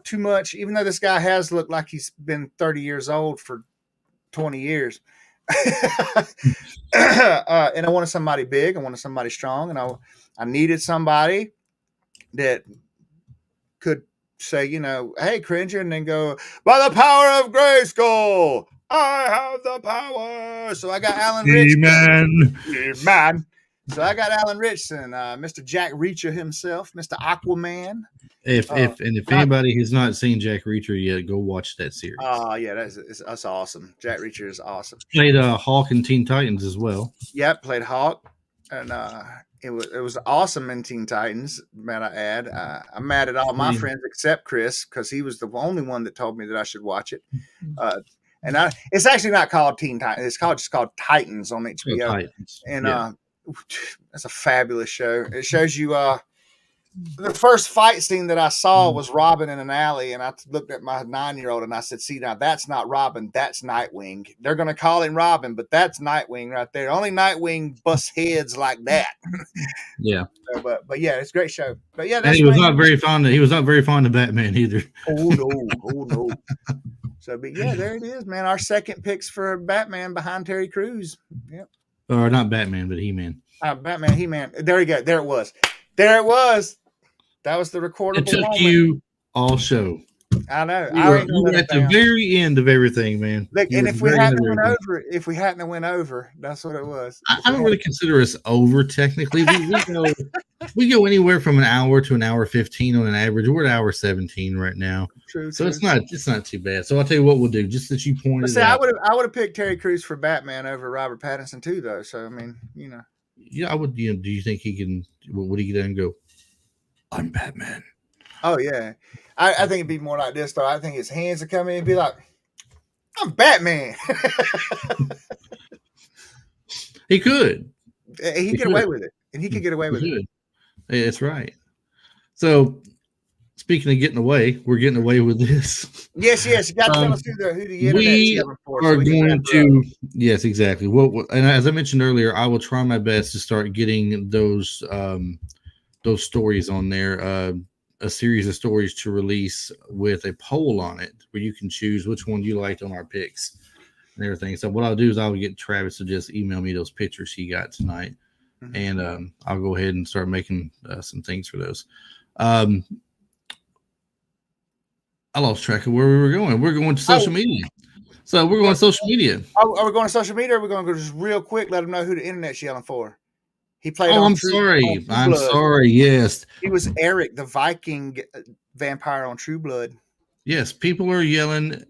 too much, even though this guy has looked like he's been 30 years old for 20 years. And I wanted somebody big. I wanted somebody strong. And I needed somebody that could say, hey, Cringer, and then go, by the power of Grayskull, I have the power. So I got Alan Rich. He-Man. So I got Alan Ritchson, Mr. Jack Reacher himself, Mr. Aquaman. If Not, anybody has not seen Jack Reacher yet, go watch that series. yeah, that's awesome. Jack Reacher is awesome. Played Hawk in Teen Titans as well. Yep, played Hawk, and it was awesome in Teen Titans. Might I add? I'm mad at all my friends except Chris because he was the only one that told me that I should watch it. It's actually not called Teen Titans. It's just called Titans on HBO. Titans. And that's a fabulous show. It shows you the first fight scene that I saw was Robin in an alley, and I looked at my 9-year-old and I said, "See, now that's not Robin, that's Nightwing. They're going to call him Robin, but that's Nightwing right there. Only Nightwing busts heads like that." Yeah. So, but yeah, it's a great show. But yeah, and he was not very fond of Batman either. Oh no. So, but yeah, there it is, man. Our second picks for Batman behind Terry Crews. Yep. Or not Batman, but He-Man. Batman, He-Man. There we go. There it was. There it was. That was the recordable It took moment. you all show. I know. You were at the very end of everything, man. Look, and if we hadn't went over, that's what it was. I don't really consider us over technically. We go anywhere from an hour to an hour 15 on an average. We're at hour 17 right now. True. So it's not too bad. So I'll tell you what we'll do, just that you pointed out. I would have picked Terry Crews for Batman over Robert Pattinson too, though. So I mean, you know. Yeah, I would. Do you think he can? Would he get in and go? I'm Batman. Oh yeah, I think it'd be more like this though. I think his hands would come in and be like, "I'm Batman." He could. He could get away with it, and he could get away with it. That's right. So, speaking of getting away, we're getting away with this. Yes. You got to tell us who the we are going to. Yes, exactly. And as I mentioned earlier, I will try my best to start getting those stories on there. A series of stories to release with a poll on it, where you can choose which one you liked on our picks and everything. So what I'll do is I'll get Travis to just email me those pictures he got tonight, and I'll go ahead and start making some things for those. I lost track of where we were going. We're going to social media. So we're going to social media. Are we going to social media, or are we going to go just real quick, let them know who the internet's yelling for? He played. I'm sorry. Yes, he was Eric, the Viking vampire on True Blood. Yes, people are yelling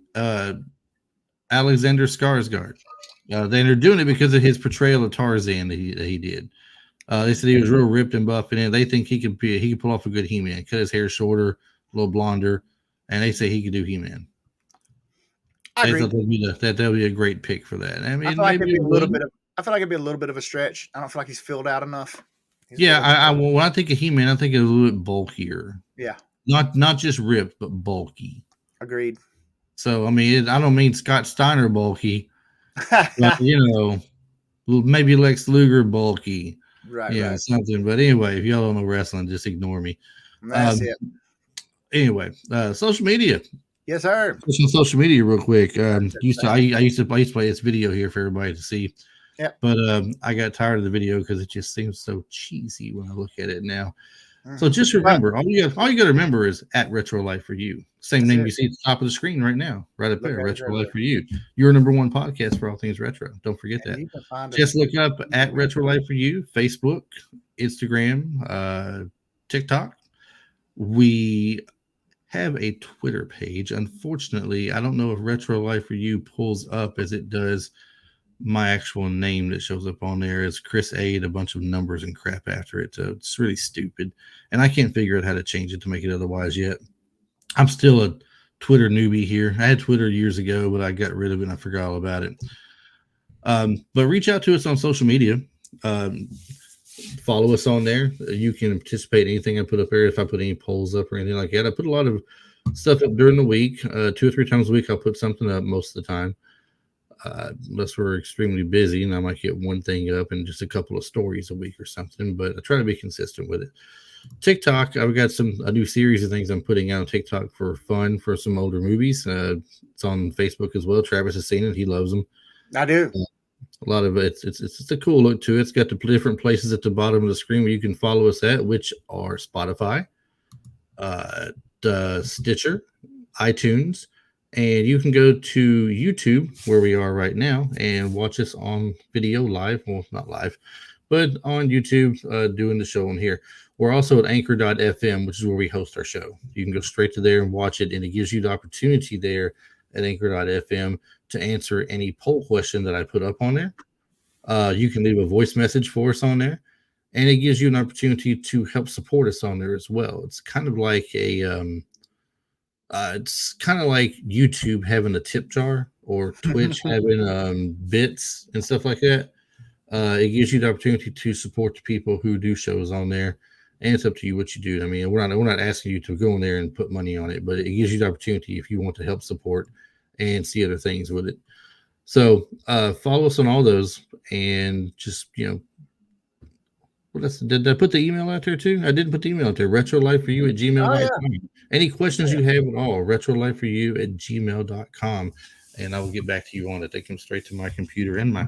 Alexander Skarsgård. They're doing it because of his portrayal of Tarzan that he did. They said he was real ripped and buff, and they think he could pull off a good He-Man. Cut his hair shorter, a little blonder, and they say he could do He-Man. I agree. That'll be a great pick for that. I mean, I feel like it'd be a little bit of a stretch. I don't feel like he's filled out enough. When I think of He-Man, I think of a little bit bulkier. Yeah. Not just ripped, but bulky. Agreed. So I mean, I don't mean Scott Steiner bulky, but maybe Lex Luger bulky. Right. Yeah, right. something. But anyway, if y'all don't know wrestling, just ignore me. That's it. Anyway, social media. Yes, sir. Some social media real quick. I used to play this video here for everybody to see. Yeah. But I got tired of the video because it just seems so cheesy when I look at it now. So just remember, all you got to remember is at Retro Life for You. Same name you see at the top of the screen right now, right up there. Retro Life for You. Your number one podcast for all things retro. Don't forget that. Just look up at Retro Life for You, Facebook, Instagram, TikTok. We have a Twitter page. Unfortunately, I don't know if Retro Life for You pulls up as it does my actual name that shows up on there is Chris A, a bunch of numbers and crap after it. So it's really stupid. And I can't figure out how to change it to make it otherwise yet. I'm still a Twitter newbie here. I had Twitter years ago, but I got rid of it and I forgot all about it. But reach out to us on social media. Follow us on there. You can participate in anything I put up there. If I put any polls up or anything like that, I put a lot of stuff up during the week. 2 or 3 times a week, I'll put something up most of the time. Unless we're extremely busy, and I might get one thing up and just a couple of stories a week or something, but I try to be consistent with it. TikTok, I've got a new series of things I'm putting out on TikTok for fun for some older movies. It's on Facebook as well. Travis has seen it. He loves them. I do. A lot of it, it's a cool look to it. It's got the different places at the bottom of the screen where you can follow us at, which are Spotify, Stitcher, iTunes, and you can go to YouTube where we are right now and watch us on video live. Well, not live, but on YouTube, doing the show on here. We're also at anchor.fm, which is where we host our show. You can go straight to there and watch it, and it gives you the opportunity there at anchor.fm to answer any poll question that I put up on there. You can leave a voice message for us on there, and it gives you an opportunity to help support us on there as well. It's kind of like it's kind of like YouTube having a tip jar or Twitch having bits and stuff like that. It gives you the opportunity to support the people who do shows on there, and it's up to you what you do. I mean, we're not asking you to go in there and put money on it, but it gives you the opportunity if you want to help support and see other things with it. So follow us on all those, and just what else? Did I put the email out there too? I didn't put the email out there. retrolifeforyou@gmail.com. Oh, yeah. Any questions you have at all, retrolifeforyou@gmail.com, and I will get back to you on it. They come straight to my computer and my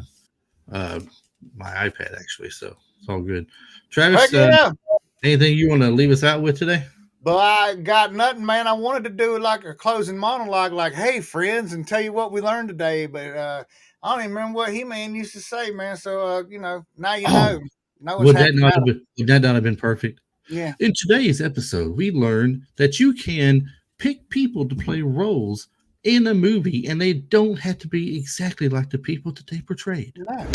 iPad actually, so it's all good. Travis, anything you want to leave us out with today? But I got nothing, man. I wanted to do like a closing monologue, like, "Hey, friends," and tell you what we learned today. But I don't even remember what He-Man used to say, man. So now you know. Would that not have been perfect? Yeah. In today's episode, we learned that you can pick people to play roles in a movie, and they don't have to be exactly like the people that they portrayed. No.